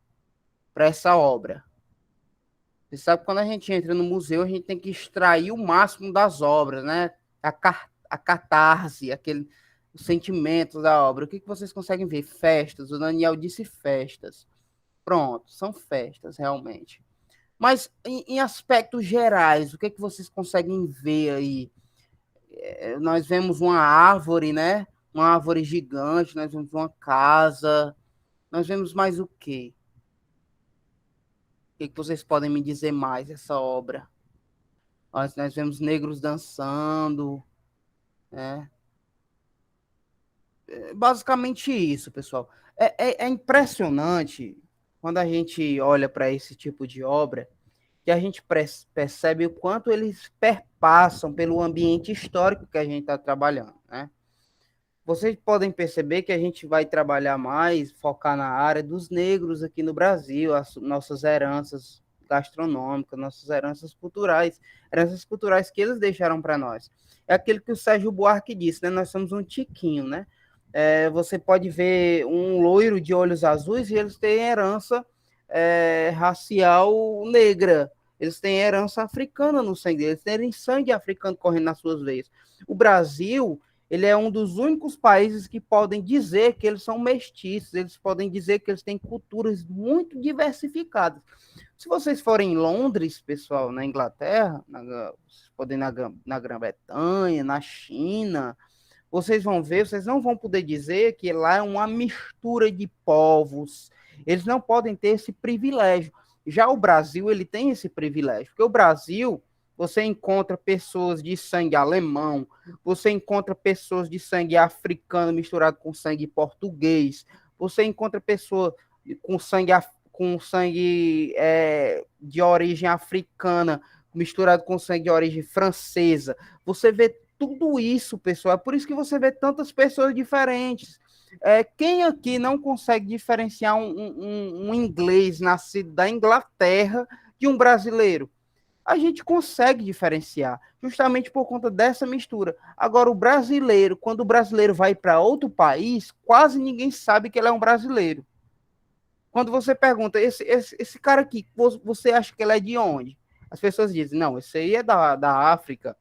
para essa obra? Você sabe que quando a gente entra no museu, a gente tem que extrair o máximo das obras, né? A catarse, o sentimento da obra. O que vocês conseguem ver? Festas. O Daniel disse festas. Pronto, são festas, realmente. Mas, em aspectos gerais, o que vocês conseguem ver aí? Nós vemos uma árvore, né? Uma árvore gigante, nós vemos uma casa. Nós vemos mais o quê? O que vocês podem me dizer mais dessa obra? Nós vemos negros dançando, né? Basicamente isso, pessoal. É impressionante quando a gente olha para esse tipo de obra que a gente percebe o quanto eles perpassam pelo ambiente histórico que a gente está trabalhando, né? Vocês podem perceber que a gente vai trabalhar mais, focar na área dos negros aqui no Brasil, as nossas heranças gastronômicas, nossas heranças culturais que eles deixaram para nós. É aquilo que o Sérgio Buarque disse, né? Nós somos um tiquinho, né? Você pode ver um loiro de olhos azuis e eles têm herança racial negra. Eles têm herança africana no sangue deles, eles têm sangue africano correndo nas suas veias. O Brasil, ele é um dos únicos países que podem dizer que eles são mestiços, eles podem dizer que eles têm culturas muito diversificadas. Se vocês forem em Londres, pessoal, na Inglaterra, vocês podem ir na Grã-Bretanha, na China, vocês vão ver, vocês não vão poder dizer que lá é uma mistura de povos. Eles não podem ter esse privilégio. Já o Brasil, ele tem esse privilégio, porque o Brasil, você encontra pessoas de sangue alemão, você encontra pessoas de sangue africano misturado com sangue português, você encontra pessoas com sangue de origem africana misturado com sangue de origem francesa. Você vê tudo isso, pessoal. É por isso que você vê tantas pessoas diferentes. Quem aqui não consegue diferenciar um inglês nascido da Inglaterra de um brasileiro? a gente consegue diferenciar, justamente por conta dessa mistura. Agora, o brasileiro, quando o brasileiro vai para outro país, quase ninguém sabe que ele é um brasileiro. Quando você pergunta, esse cara aqui, você acha que ele é de onde? As pessoas dizem, não, esse aí é da África.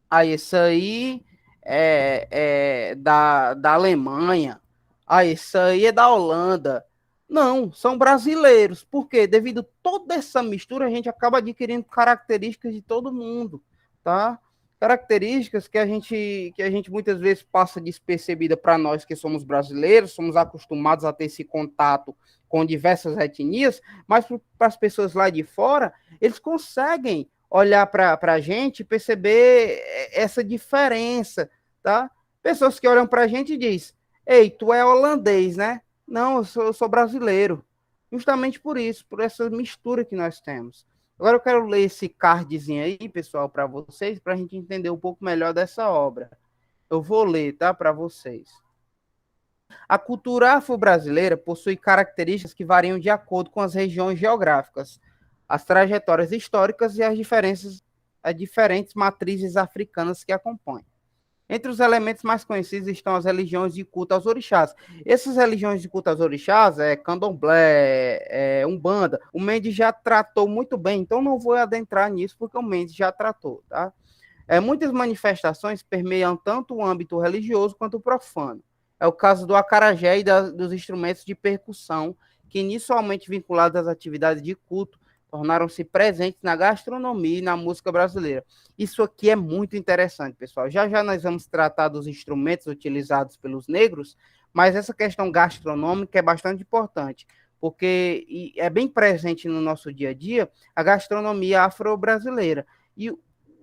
Aí, esse aí é da Alemanha. Aí, esse aí é da Holanda. Não, são brasileiros. Por quê? Devido a toda essa mistura, a gente acaba adquirindo características de todo mundo, tá? Características que a gente muitas vezes passa despercebida para nós que somos brasileiros, somos acostumados a ter esse contato com diversas etnias, mas para as pessoas lá de fora, eles conseguem olhar para a gente e perceber essa diferença, tá? Pessoas que olham para a gente e dizem, ei, tu é holandês, né? Não, eu sou brasileiro. Justamente por isso, por essa mistura que nós temos. Agora eu quero ler esse cardzinho aí, pessoal, para vocês, para a gente entender um pouco melhor dessa obra. Eu vou ler, tá, para vocês. A cultura afro-brasileira possui características que variam de acordo com as regiões geográficas, as trajetórias históricas e as diferentes matrizes africanas que acompanham. Entre os elementos mais conhecidos estão as religiões de culto aos orixás. Essas religiões de culto aos orixás é candomblé, umbanda. O Mendes já tratou muito bem, então não vou adentrar nisso porque o Mendes já tratou, tá? Muitas manifestações permeiam tanto o âmbito religioso quanto o profano. É o caso do acarajé e dos instrumentos de percussão, que inicialmente vinculados às atividades de culto, tornaram-se presentes na gastronomia e na música brasileira. Isso aqui é muito interessante, pessoal. Já já nós vamos tratar dos instrumentos utilizados pelos negros, mas essa questão gastronômica é bastante importante, porque é bem presente no nosso dia a dia a gastronomia afro-brasileira. E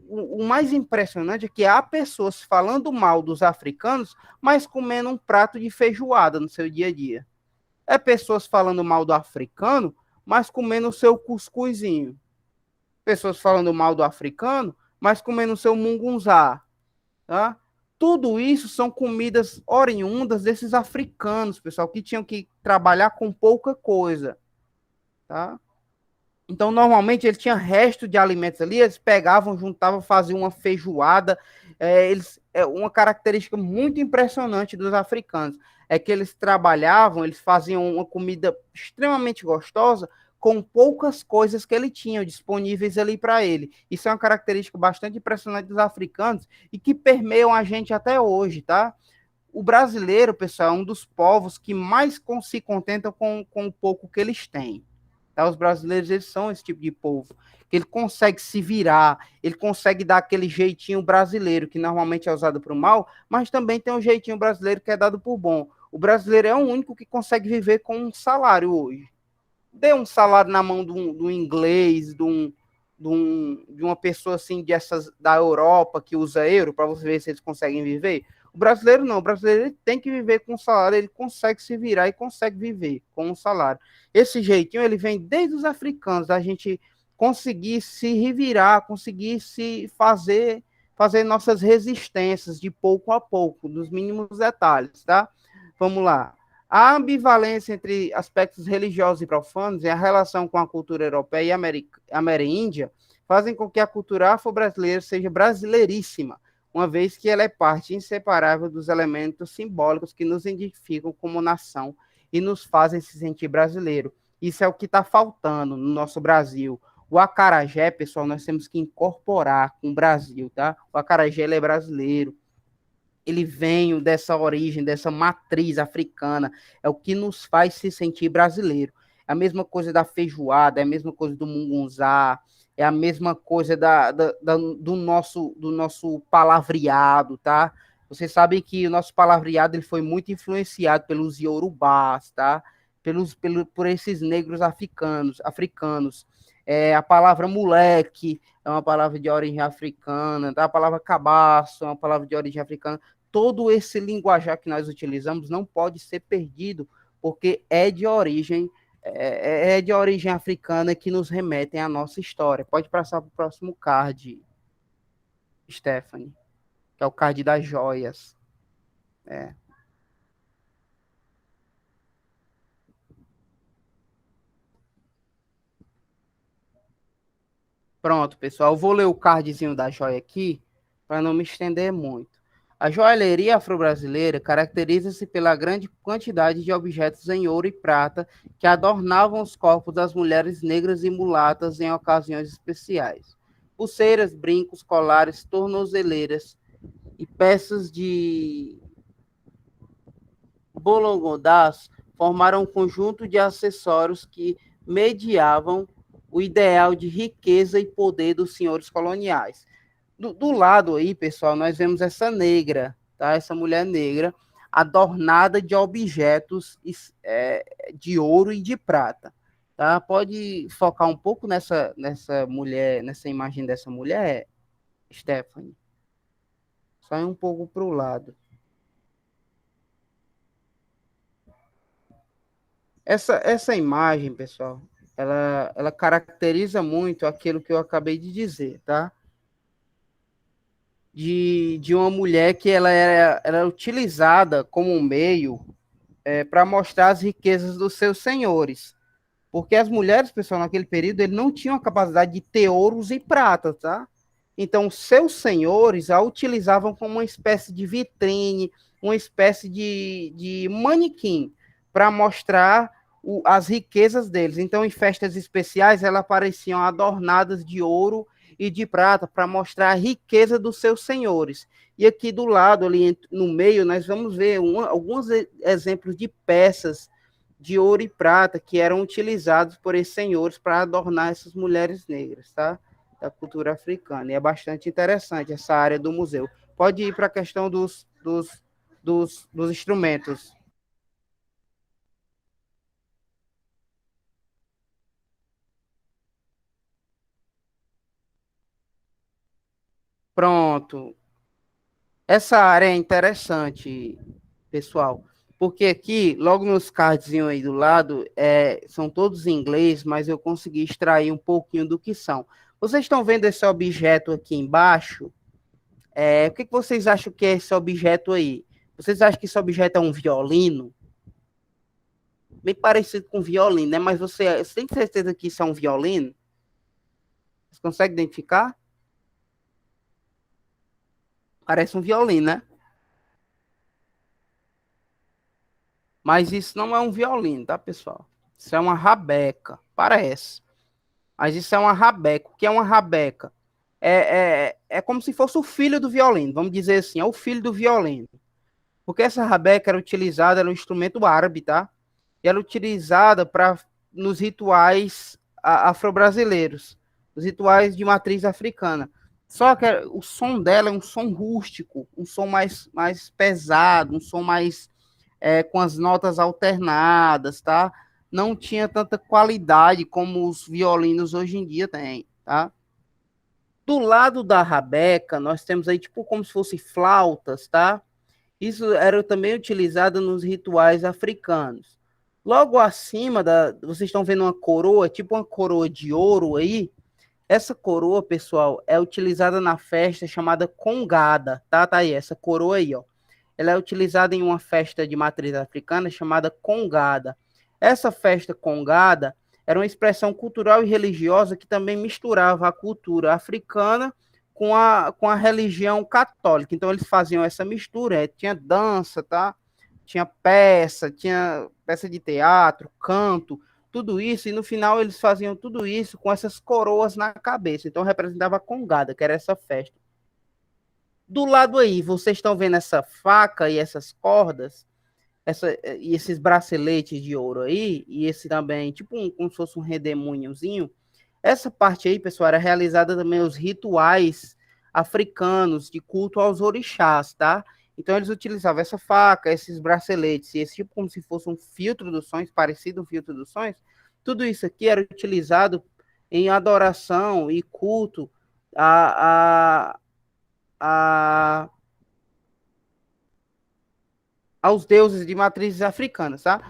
o mais impressionante é que há pessoas falando mal dos africanos, mas comendo um prato de feijoada no seu dia a dia. É pessoas falando mal do africano, mas comendo o seu cuscuzinho. Pessoas falando mal do africano, mas comendo o seu mungunzá. Tá? Tudo isso são comidas oriundas desses africanos, pessoal, que tinham que trabalhar com pouca coisa. Tá? Então, normalmente, eles tinham resto de alimentos ali, eles pegavam, juntavam, faziam uma feijoada. Uma característica muito impressionante dos africanos é que eles trabalhavam, eles faziam uma comida extremamente gostosa com poucas coisas que ele tinha disponíveis ali para ele. Isso é uma característica bastante impressionante dos africanos e que permeiam a gente até hoje, tá? O brasileiro, pessoal, é um dos povos que mais se contentam com o pouco que eles têm. Tá? Os brasileiros, eles são esse tipo de povo, que ele consegue se virar, ele consegue dar aquele jeitinho brasileiro, que normalmente é usado para o mal, mas também tem um jeitinho brasileiro que é dado por bom. O brasileiro é o único que consegue viver com um salário hoje. Dê um salário na mão do inglês, de uma pessoa assim dessas da Europa que usa euro, para você ver se eles conseguem viver. O brasileiro não, o brasileiro ele tem que viver com um salário, ele consegue se virar e consegue viver com um salário. Esse jeitinho ele vem desde os africanos, da gente conseguir se revirar, conseguir se fazer nossas resistências de pouco a pouco, dos mínimos detalhes, tá? Vamos lá. A ambivalência entre aspectos religiosos e profanos e a relação com a cultura europeia e ameríndia fazem com que a cultura afro-brasileira seja brasileiríssima, uma vez que ela é parte inseparável dos elementos simbólicos que nos identificam como nação e nos fazem se sentir brasileiro. Isso é o que está faltando no nosso Brasil. O acarajé, pessoal, nós temos que incorporar com o Brasil, tá? O acarajé ele é brasileiro, ele vem dessa origem, dessa matriz africana, é o que nos faz se sentir brasileiro. É a mesma coisa da feijoada, é a mesma coisa do mungunzá, é a mesma coisa do nosso palavreado, tá? Vocês sabem que o nosso palavreado ele foi muito influenciado pelos iorubás, tá? Por esses negros africanos. A palavra moleque é uma palavra de origem africana, tá? A palavra cabaço é uma palavra de origem africana. Todo esse linguajar que nós utilizamos não pode ser perdido, porque é de origem africana que nos remetem à nossa história. Pode passar para o próximo card, Stephanie, que é o card das joias. É. Pronto, pessoal. Eu vou ler o cardzinho da joia aqui, para não me estender muito. A joalheria afro-brasileira caracteriza-se pela grande quantidade de objetos em ouro e prata que adornavam os corpos das mulheres negras e mulatas em ocasiões especiais. Pulseiras, brincos, colares, tornozeleiras e peças de bolongodás formaram um conjunto de acessórios que mediavam o ideal de riqueza e poder dos senhores coloniais. Do lado aí, pessoal, nós vemos essa negra, tá? Essa mulher negra, adornada de objetos de ouro e de prata, tá? Pode focar um pouco nessa mulher, nessa imagem dessa mulher, Stephanie? Só um pouco para o lado. Essa imagem, pessoal, ela caracteriza muito aquilo que eu acabei de dizer, tá? De uma mulher que ela era utilizada como um meio para mostrar as riquezas dos seus senhores. Porque as mulheres, pessoal, naquele período, ele não tinham a capacidade de ter ouros e pratas, tá? Então, seus senhores a utilizavam como uma espécie de vitrine, uma espécie de manequim, para mostrar as riquezas deles. Então, em festas especiais, elas apareciam adornadas de ouro e de prata, para mostrar a riqueza dos seus senhores. E aqui do lado, ali no meio, nós vamos ver alguns exemplos de peças de ouro e prata que eram utilizados por esses senhores para adornar essas mulheres negras, tá? Da cultura africana. E é bastante interessante essa área do museu. Pode ir para a questão dos instrumentos. Pronto. Essa área é interessante, pessoal, porque aqui, logo nos cardzinhos aí do lado, são todos em inglês, mas eu consegui extrair um pouquinho do que são. Vocês estão vendo esse objeto aqui embaixo? O que vocês acham que é esse objeto aí? Vocês acham que esse objeto é um violino? Bem parecido com um violino, né? Mas você tem certeza que isso é um violino? Você consegue identificar? Parece um violino, né? Mas isso não é um violino, tá, pessoal? Isso é uma rabeca, parece. Mas isso é uma rabeca. O que é uma rabeca? É como se fosse o filho do violino, vamos dizer assim, é o filho do violino. Porque essa rabeca era utilizada, era um instrumento árabe, tá? E era utilizada nos rituais afro-brasileiros, os rituais de matriz africana. Só que o som dela é um som rústico, um som mais pesado, um som mais com as notas alternadas, tá? Não tinha tanta qualidade como os violinos hoje em dia têm, tá? Do lado da rabeca, nós temos aí tipo como se fosse flautas, tá? Isso era também utilizado nos rituais africanos. Logo acima vocês estão vendo uma coroa, tipo uma coroa de ouro aí. Essa coroa, pessoal, é utilizada na festa chamada congada, tá? Tá aí, essa coroa aí, ó. Ela é utilizada em uma festa de matriz africana chamada congada. Essa festa congada era uma expressão cultural e religiosa que também misturava a cultura africana com a religião católica. Então, eles faziam essa mistura. Tinha dança, tá? Tinha peça de teatro, canto, tudo isso. E, no final, eles faziam tudo isso com essas coroas na cabeça. Então, representava a congada, que era essa festa. Do lado aí, vocês estão vendo essa faca e essas cordas, e esses braceletes de ouro aí, e esse também, tipo como se fosse um redemoinhozinho. Essa parte aí, pessoal, era realizada também os rituais africanos de culto aos orixás, tá? Então, eles utilizavam essa faca, esses braceletes, e esse tipo como se fosse um filtro dos sonhos, parecido um filtro dos sonhos. Tudo isso aqui era utilizado em adoração e culto aos deuses de matrizes africanas, tá?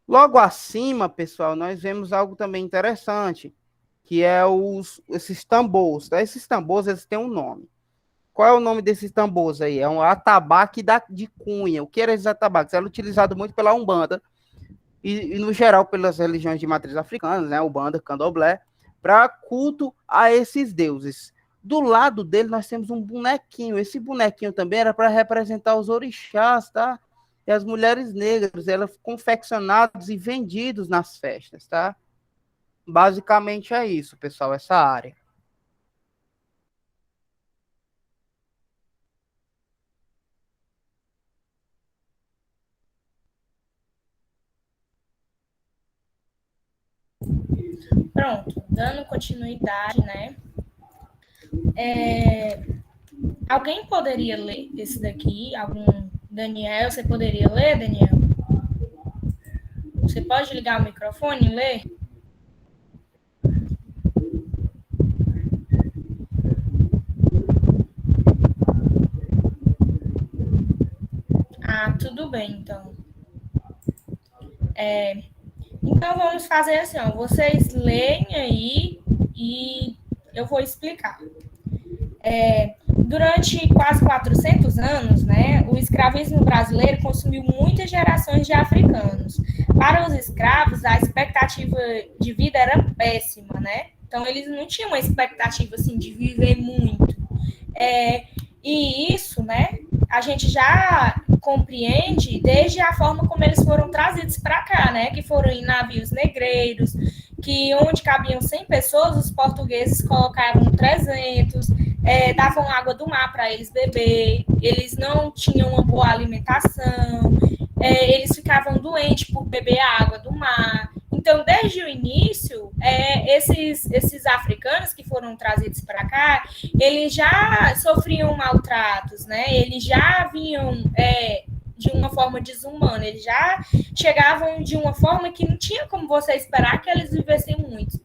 Logo acima, pessoal, nós vemos algo também interessante, que é esses tambores, tá? Esses tambores, eles têm um nome. Qual é o nome desses tambores aí? É um atabaque de cunha. O que era esses atabaques? Era utilizado muito pela Umbanda e, no geral, pelas religiões de matriz africanas, né? Umbanda, Candomblé, para culto a esses deuses. Do lado dele nós temos um bonequinho. Esse bonequinho também era para representar os orixás, tá? E as mulheres negras, elas confeccionados e vendidos nas festas, tá? Basicamente é isso, pessoal, essa área.
Pronto, dando continuidade, né? Alguém poderia ler esse daqui? Daniel, você poderia ler, Daniel? Você pode ligar o microfone e ler? Ah, tudo bem, então. Então, vamos fazer assim, ó, vocês leem aí e eu vou explicar. Durante quase 400 anos, né, o escravismo brasileiro consumiu muitas gerações de africanos. Para os escravos, a expectativa de vida era péssima, né? Então, eles não tinham uma expectativa, assim, de viver muito. E isso, né, a gente já compreende desde a forma como eles foram trazidos para cá, né, que foram em navios negreiros, que onde cabiam 100 pessoas, os portugueses colocavam 300, davam água do mar para eles beber, eles não tinham uma boa alimentação, eles ficavam doentes por beber a água do mar. Então, desde o início, esses africanos que foram trazidos para cá, eles já sofriam maltratos, né? Eles já vinham de uma forma desumana, eles já chegavam de uma forma que não tinha como você esperar que eles vivessem muito,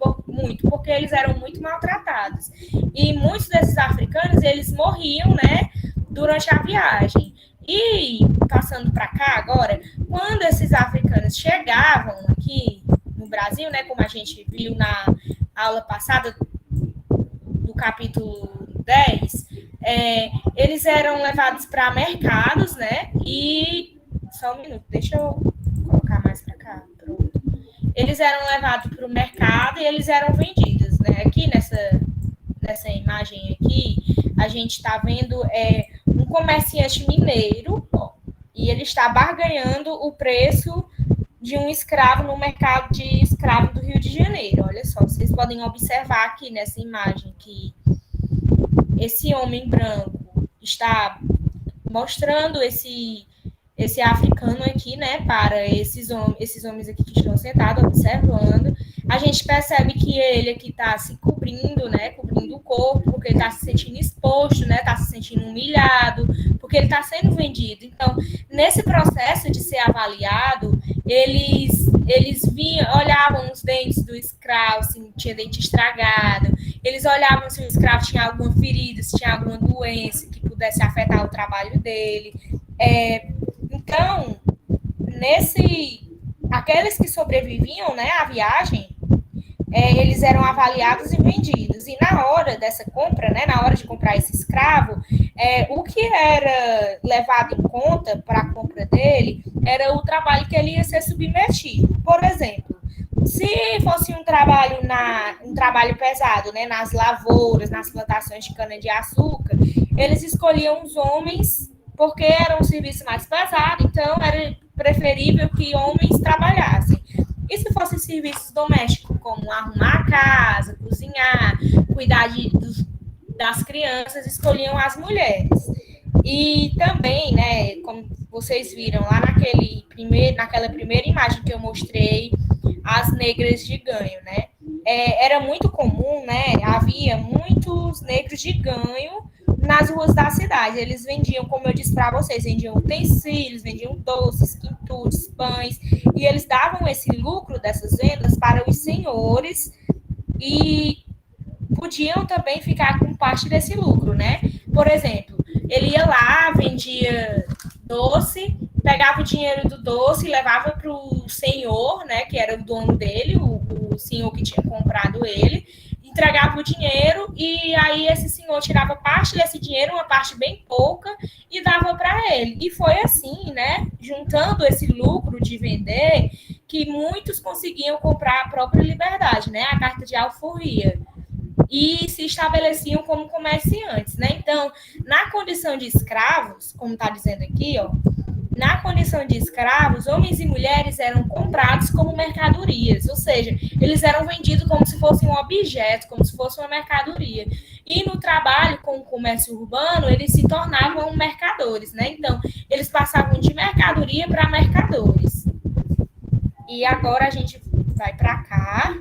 porque eles eram muito maltratados. E muitos desses africanos, eles morriam, né, durante a viagem. E, passando para cá agora, quando esses africanos chegavam aqui no Brasil, né, como a gente viu na aula passada do capítulo 10, eles eram levados para mercados, né, e... Só um minuto, deixa eu colocar mais para cá. Pronto. Eles eram levados para o mercado e eles eram vendidos, né, aqui nessa imagem aqui, a gente está vendo um comerciante mineiro, ó, e ele está barganhando o preço de um escravo no mercado de escravo do Rio de Janeiro. Olha só, vocês podem observar aqui nessa imagem que esse homem branco está mostrando esse africano aqui, né, para esses homens aqui que estão sentados observando. A gente percebe que ele aqui está se cobrindo, né, cobrindo o corpo, porque ele está se sentindo exposto, né, está se sentindo humilhado, porque ele está sendo vendido. Então, nesse processo de ser avaliado, eles olhavam os dentes do escravo, se tinha dente estragado, eles olhavam se o escravo tinha alguma ferida, se tinha alguma doença que pudesse afetar o trabalho dele. Então, aqueles que sobreviviam, né, à viagem, eles eram avaliados e vendidos. E na hora dessa compra, né, na hora de comprar esse escravo, o que era levado em conta para a compra dele era o trabalho que ele ia ser submetido. Por exemplo, se fosse um trabalho pesado, né, nas lavouras, nas plantações de cana-de-açúcar, eles escolhiam os homens porque era um serviço mais pesado, então era preferível que homens trabalhassem. E se fossem serviços domésticos, como arrumar a casa, cozinhar, cuidar das crianças, escolhiam as mulheres. E também, né, como vocês viram lá naquela primeira imagem que eu mostrei, as negras de ganho, né? Era muito comum, né? Havia muitos negros de ganho nas ruas da cidade. Eles vendiam, como eu disse para vocês, vendiam utensílios, vendiam doces, quitutes, pães, e eles davam esse lucro dessas vendas para os senhores e podiam também ficar com parte desse lucro, né? Por exemplo, ele ia lá, vendia doce, pegava o dinheiro do doce e levava para o senhor, né, que era o dono dele, o senhor que tinha comprado ele, entregava o dinheiro e aí esse senhor tirava parte desse dinheiro, uma parte bem pouca, e dava para ele. E foi assim, né, juntando esse lucro de vender, que muitos conseguiam comprar a própria liberdade, né? A carta de alforria. E se estabeleciam como comerciantes, né? Então, na condição de escravos, como está dizendo aqui, ó, na condição de escravos, homens e mulheres eram comprados como mercadorias, ou seja, eles eram vendidos como se fosse um objeto, como se fosse uma mercadoria. E no trabalho com o comércio urbano, eles se tornavam mercadores, né? Então, eles passavam de mercadoria para mercadores. E agora a gente vai para cá.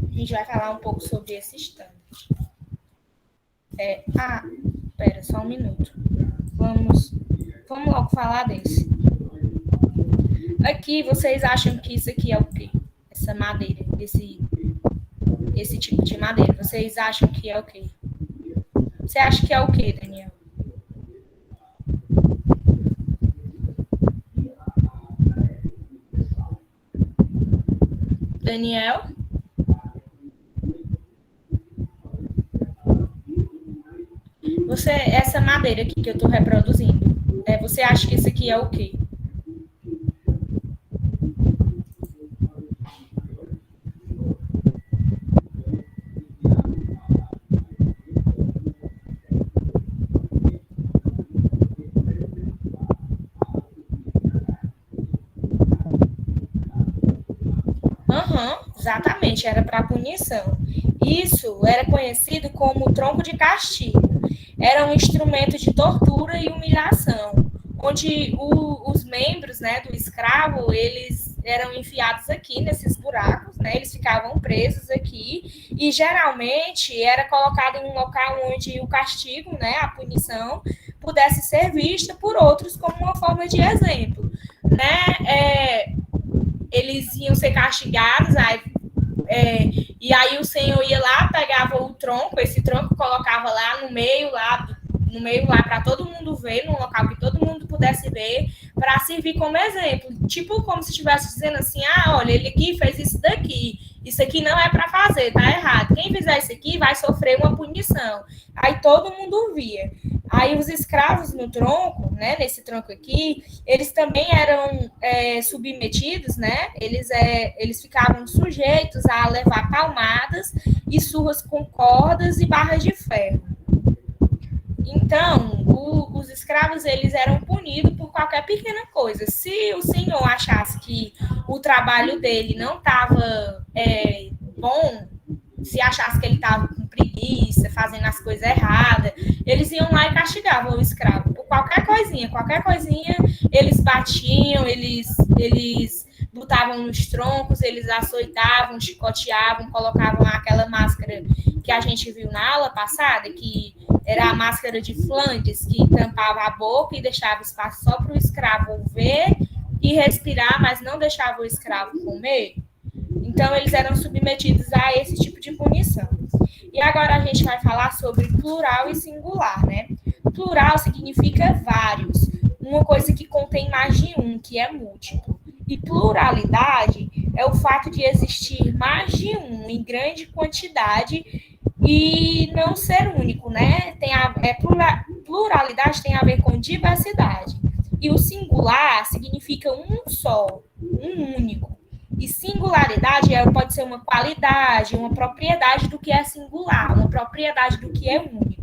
A gente vai falar um pouco sobre esse standard. Espera só um minuto. Vamos logo falar desse. Aqui, vocês acham que isso aqui é o quê? Essa madeira, esse tipo de madeira. Vocês acham que é o quê? Você acha que é o quê, Daniel? Daniel? Essa madeira aqui que eu estou reproduzindo, você acha que isso aqui é o quê? Exatamente, era para punição. Isso era conhecido como tronco de castigo. Era um instrumento de tortura e humilhação, onde os membros, né, do escravo, eles eram enfiados aqui nesses buracos, né, eles ficavam presos aqui e geralmente era colocado em um local onde o castigo, né, a punição, pudesse ser vista por outros como uma forma de exemplo, né? Eles iam ser castigados, e aí o senhor ia lá, pegava o tronco, esse tronco colocava lá no meio lá para todo mundo ver, num local que todo mundo pudesse ver, para servir como exemplo. Tipo como se estivesse dizendo assim, olha, ele aqui fez isso daqui, isso aqui não é para fazer, tá errado. Quem fizer isso aqui vai sofrer uma punição. Aí todo mundo via. Aí os escravos no tronco, né, nesse tronco aqui, eles também eram submetidos, né, eles ficavam sujeitos a levar palmadas e surras com cordas e barras de ferro. Então, os escravos, eles eram punidos por qualquer pequena coisa. Se o senhor achasse que o trabalho dele não estava bom, se achasse que ele estava com preguiça, fazendo as coisas erradas, eles iam lá e castigavam o escravo por qualquer coisinha, eles batiam, eles botavam nos troncos, eles açoitavam, chicoteavam, colocavam aquela máscara que a gente viu na aula passada, que era a máscara de Flandres, que tampava a boca e deixava espaço só para o escravo ver e respirar, mas não deixava o escravo comer. Então, eles eram submetidos a esse tipo de punição. E agora a gente vai falar sobre plural e singular, né? Plural significa vários, uma coisa que contém mais de um, que é múltiplo. E pluralidade é o fato de existir mais de um em grande quantidade e não ser único, né? Pluralidade tem a ver com diversidade. E o singular significa um só, um único. E singularidade pode ser uma qualidade, uma propriedade do que é singular, uma propriedade do que é único.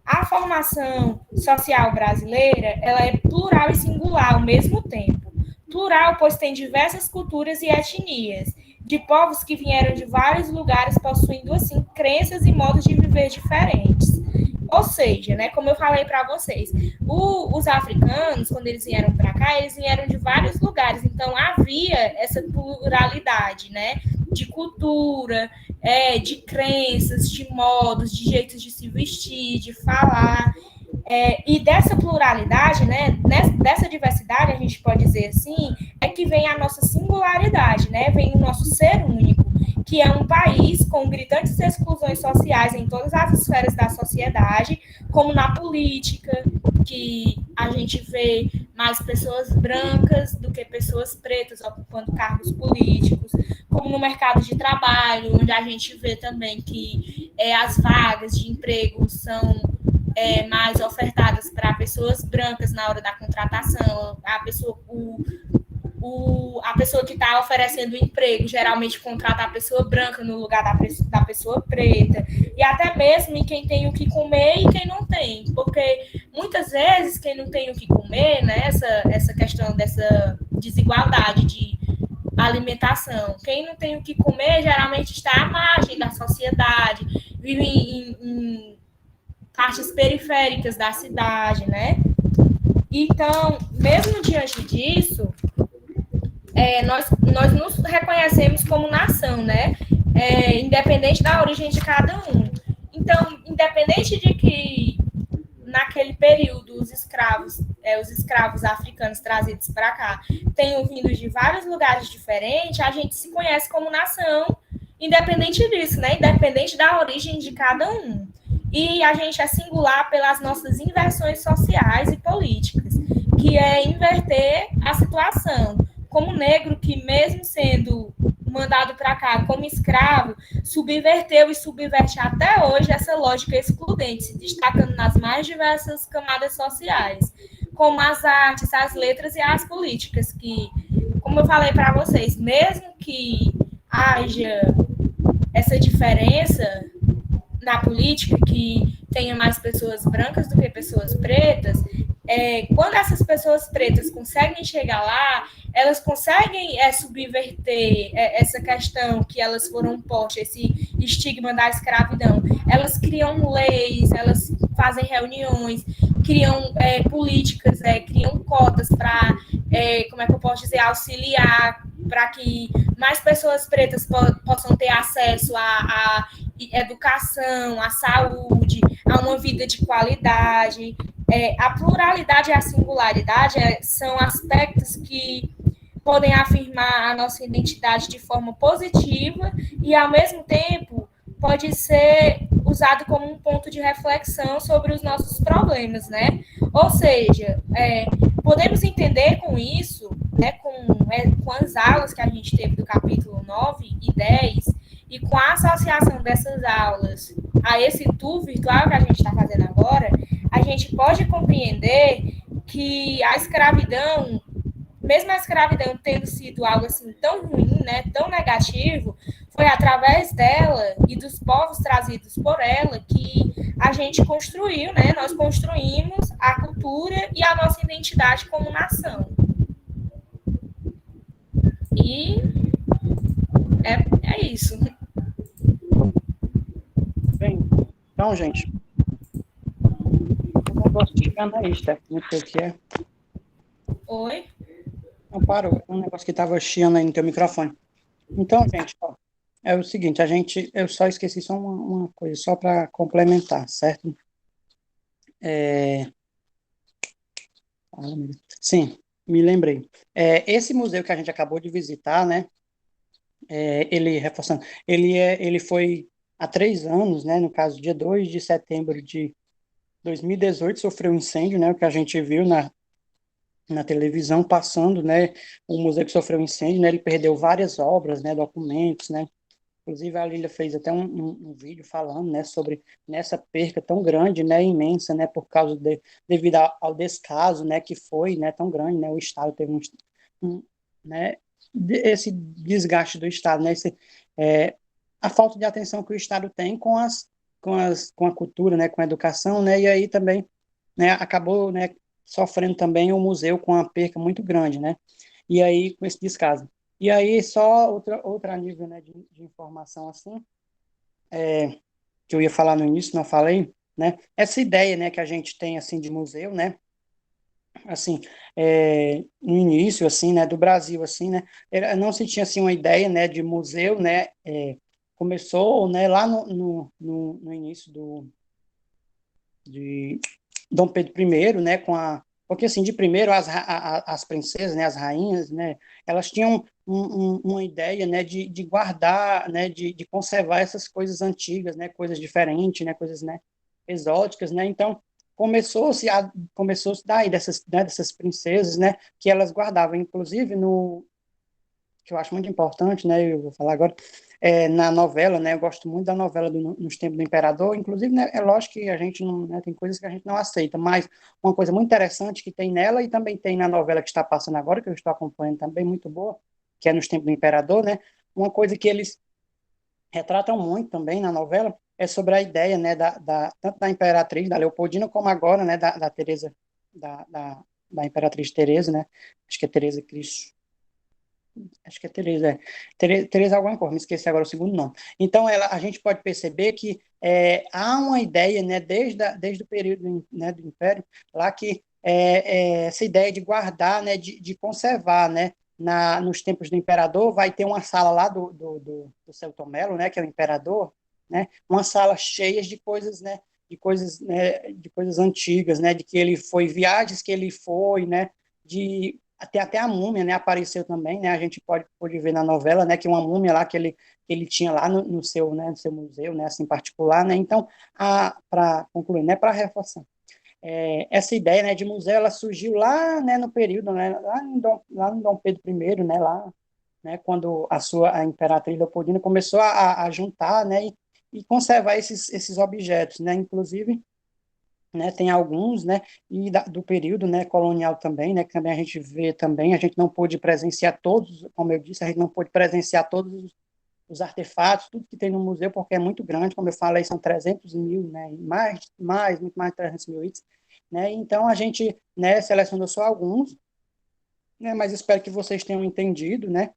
A formação social brasileira, ela é plural e singular ao mesmo tempo. Plural, pois tem diversas culturas e etnias, de povos que vieram de vários lugares, possuindo, assim, crenças e modos de viver diferentes. Ou seja, né, como eu falei para vocês, os africanos, quando eles vieram para cá, eles vieram de vários lugares, então havia essa pluralidade, né, de cultura, de crenças, de modos, de jeitos de se vestir, de falar, e dessa pluralidade, né, dessa diversidade, a gente pode dizer assim, é que vem a nossa singularidade, né, vem o nosso ser único, que é um país com gritantes exclusões sociais em todas as esferas da sociedade, como na política, que a gente vê mais pessoas brancas do que pessoas pretas ocupando cargos políticos, como no mercado de trabalho, onde a gente vê também que as vagas de emprego são mais ofertadas para pessoas brancas na hora da contratação, a pessoa que está oferecendo o emprego geralmente contrata a pessoa branca no lugar da pessoa preta, e até mesmo em quem tem o que comer e quem não tem, porque muitas vezes quem não tem o que comer, né, essa questão dessa desigualdade de alimentação, quem não tem o que comer geralmente está à margem da sociedade, vive em partes periféricas da cidade, né? Então, mesmo diante disso, nós nos reconhecemos como nação, né? Independente da origem de cada um. Então, independente de que naquele período os escravos africanos trazidos para cá tenham vindo de vários lugares diferentes, a gente se conhece como nação, independente disso, né? Independente da origem de cada um. E a gente é singular pelas nossas inversões sociais e políticas, que é inverter a situação. Como negro que, mesmo sendo mandado para cá como escravo, subverteu e subverte até hoje essa lógica excludente, se destacando nas mais diversas camadas sociais, como as artes, as letras e as políticas, que, como eu falei para vocês, mesmo que haja essa diferença na política, que tenha mais pessoas brancas do que pessoas pretas, quando essas pessoas pretas conseguem chegar lá, elas conseguem subverter essa questão que elas foram postas, esse estigma da escravidão. Elas criam leis, elas fazem reuniões, criam políticas, criam cotas para, como é que eu posso dizer, auxiliar para que mais pessoas pretas possam ter acesso à educação, à saúde, a uma vida de qualidade. A pluralidade e a singularidade são aspectos que podem afirmar a nossa identidade de forma positiva e, ao mesmo tempo, pode ser usado como um ponto de reflexão sobre os nossos problemas, né? Ou seja, podemos entender com isso, né, com as aulas que a gente teve do capítulo 9 e 10, e com a associação dessas aulas a esse tour virtual que a gente está fazendo agora, a gente pode compreender que a escravidão, mesmo a escravidão tendo sido algo assim tão ruim, né, tão negativo, foi através dela e dos povos trazidos por ela que a gente construiu, né, nós construímos a cultura e a nossa identidade como nação. E é isso.
Bem, então, gente, eu não gosto de aí, Stephanie, não sei o que é.
Oi?
Não, parou, é um negócio que estava chiando aí no teu microfone. Então, gente, ó, é o seguinte, eu só esqueci só uma coisa, só para complementar, certo? Sim, me lembrei. Esse museu que a gente acabou de visitar, né, ele, reforçando, ele foi há 3 anos, né, no caso, dia 2 de setembro de 2018, sofreu um incêndio, né, o que a gente viu na televisão passando, né, o museu que sofreu incêndio, né, ele perdeu várias obras, né, documentos, né, inclusive a Lília fez até um vídeo falando, né, sobre nessa perca tão grande, né, imensa, né, por causa devido ao descaso, né, que foi, né, tão grande, né, o Estado teve né, esse desgaste do Estado, né, a falta de atenção que o Estado tem com a cultura, né, com a educação, né, e aí também, né, acabou, né, sofrendo também o museu com uma perca muito grande, né, e aí com esse descaso. E aí só outra nível, né, de informação assim, que eu ia falar no início, não falei, né, essa ideia, né, que a gente tem assim de museu, né, assim, no início, assim, né, do Brasil, assim, né, não se tinha, assim, uma ideia, né, de museu, né, começou, né, lá no início de Dom Pedro I, né, porque, assim, de primeiro, as princesas, né, as rainhas, né, elas tinham uma ideia, né, de guardar, né, de conservar essas coisas antigas, né, coisas diferentes, né, coisas, né, exóticas, né, então, começou-se daí, dessas princesas, né, que elas guardavam, inclusive, que eu acho muito importante, né, eu vou falar agora, na novela, né, eu gosto muito da novela Nos Tempos do Imperador, inclusive, né, é lógico que a gente não, né, tem coisas que a gente não aceita, mas uma coisa muito interessante que tem nela e também tem na novela que está passando agora, que eu estou acompanhando também, muito boa, que é Nos Tempos do Imperador, né, uma coisa que eles retratam muito também na novela é sobre a ideia, né, tanto da imperatriz, da Leopoldina, como agora, né, da Teresa, da, da, da imperatriz Teresa, né, acho que é Teresa Cristo, acho que é Teresa, Teresa alguma coisa, me esqueci agora o segundo nome. Então, a gente pode perceber que há uma ideia, né, desde o período, né, do Império, lá que essa ideia de guardar, né, de conservar, né, nos tempos do imperador, vai ter uma sala lá do Celto Melo, né, que é o imperador, né, uma sala cheia de coisas, de coisas antigas, né, de que ele foi, viagens que ele foi, né, até a múmia, né, apareceu também, né, a gente pode ver na novela, né, que uma múmia lá que ele tinha lá no seu museu, né, assim, particular, né, então, para concluir, né, para reforçar, essa ideia, né, de museu, ela surgiu lá, né, no período, né, lá em Dom Pedro I, né, lá, né, quando a imperatriz Leopoldina começou a juntar, né, e conservar esses objetos, né, inclusive, né, tem alguns, né, e do período, né, colonial também, né, que também a gente vê também, a gente não pôde presenciar todos, como eu disse, a gente não pôde presenciar todos os artefatos, tudo que tem no museu, porque é muito grande, como eu falei, são 300 mil, né, muito mais de 300 mil itens, né, então a gente, né, selecionou só alguns, né, mas espero que vocês tenham entendido, né,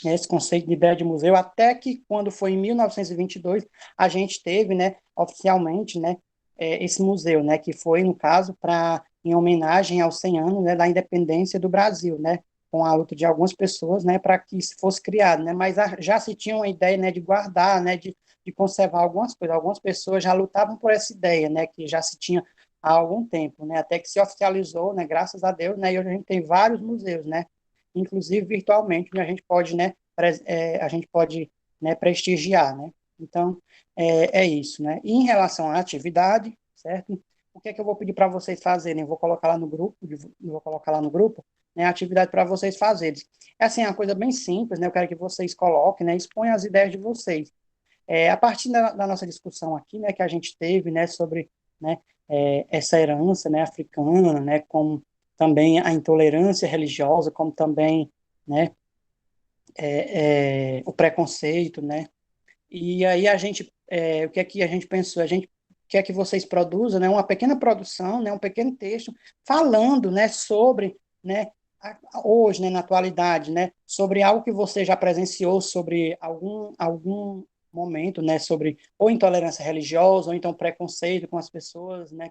esse conceito de ideia de museu, até que quando foi em 1922, a gente teve, né, oficialmente, né, esse museu, né, que foi, no caso, em homenagem aos 100 anos, né, da independência do Brasil, né, com a luta de algumas pessoas, né, para que isso fosse criado, né, mas já se tinha uma ideia, né, de guardar, né, de conservar algumas coisas, algumas pessoas já lutavam por essa ideia, né, que já se tinha há algum tempo, né, até que se oficializou, né, graças a Deus, né, e hoje a gente tem vários museus, né, inclusive virtualmente, onde a gente pode, né, prestigiar, né? Então, é isso, né? E em relação à atividade, certo? O que é que eu vou pedir para vocês fazerem? Eu vou colocar lá no grupo, né, a atividade para vocês fazerem. É assim, uma coisa bem simples, né? Eu quero que vocês coloquem, né, exponham as ideias de vocês. A partir da nossa discussão aqui, né, que a gente teve, né, sobre, né, essa herança, né, africana, né, como também a intolerância religiosa, como também, né, o preconceito, né, e aí o que é que a gente pensou? A gente quer que vocês produzam, né, uma pequena produção, né, um pequeno texto falando, né, sobre, né, hoje, né, na atualidade, né, sobre algo que você já presenciou, sobre algum momento, né, sobre ou intolerância religiosa, ou então preconceito com as pessoas, né,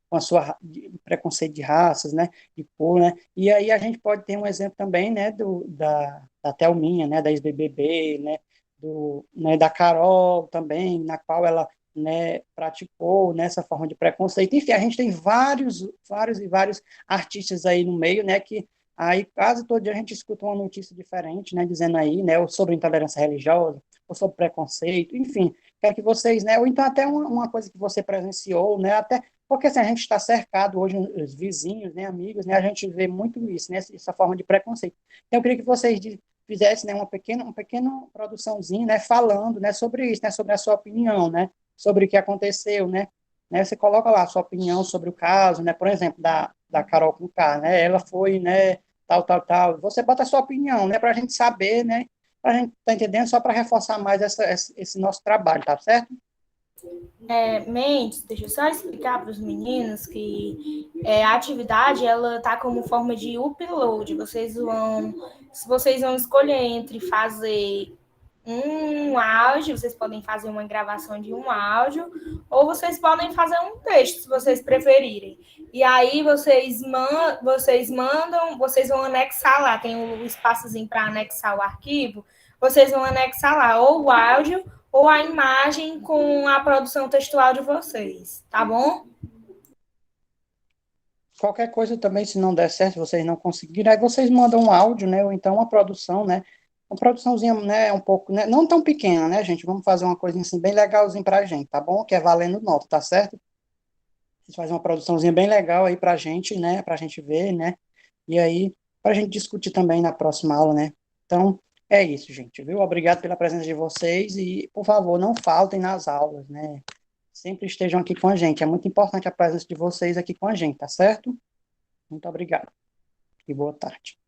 com a sua preconceito de raças, né, de cor, né, e aí a gente pode ter um exemplo também, né, da Thelminha, né, da ex-BBB, né, né, da Carol também, na qual ela, né, praticou nessa forma de preconceito. Enfim, a gente tem vários artistas aí no meio, né, que aí quase todo dia a gente escuta uma notícia diferente, né, dizendo aí, né, ou sobre intolerância religiosa, ou sobre preconceito, enfim, quero que vocês, né, ou então até uma coisa que você presenciou, né, até porque assim, a gente está cercado hoje, os vizinhos, né, amigos, né, a gente vê muito isso, né, essa forma de preconceito. Então, eu queria que vocês fizesse, né, uma pequena produçãozinha, né, falando, né, sobre isso, né, sobre a sua opinião, né, sobre o que aconteceu, né, você coloca lá a sua opinião sobre o caso, né, por exemplo, da Carol Conká, né, ela foi, né, tal, você bota a sua opinião, né, para a gente saber, né, para a gente tá entendendo, só para reforçar mais esse nosso trabalho, tá certo?
Mendes, deixa eu só explicar para os meninos que a atividade ela tá como forma de upload. Vocês vão escolher entre fazer um áudio, vocês podem fazer uma gravação de um áudio, ou vocês podem fazer um texto, se vocês preferirem. E aí vocês mandam, vocês vão anexar lá, tem um espaçozinho para anexar o arquivo, vocês vão anexar lá ou o áudio ou a imagem com a produção textual de vocês, tá bom?
Qualquer coisa também, se não der certo, vocês não conseguirem, aí vocês mandam um áudio, né, ou então uma produção, né, uma produçãozinha, né, um pouco, né, não tão pequena, né, gente, vamos fazer uma coisinha assim bem legalzinha pra gente, tá bom? Que é valendo nota, tá certo? Eles fazem uma produçãozinha bem legal aí pra gente, né? Pra gente ver, né? E aí, pra gente discutir também na próxima aula, né? Então, é isso, gente, viu? Obrigado pela presença de vocês e, por favor, não faltem nas aulas, né? Sempre estejam aqui com a gente. É muito importante a presença de vocês aqui com a gente, tá certo? Muito obrigado e boa tarde.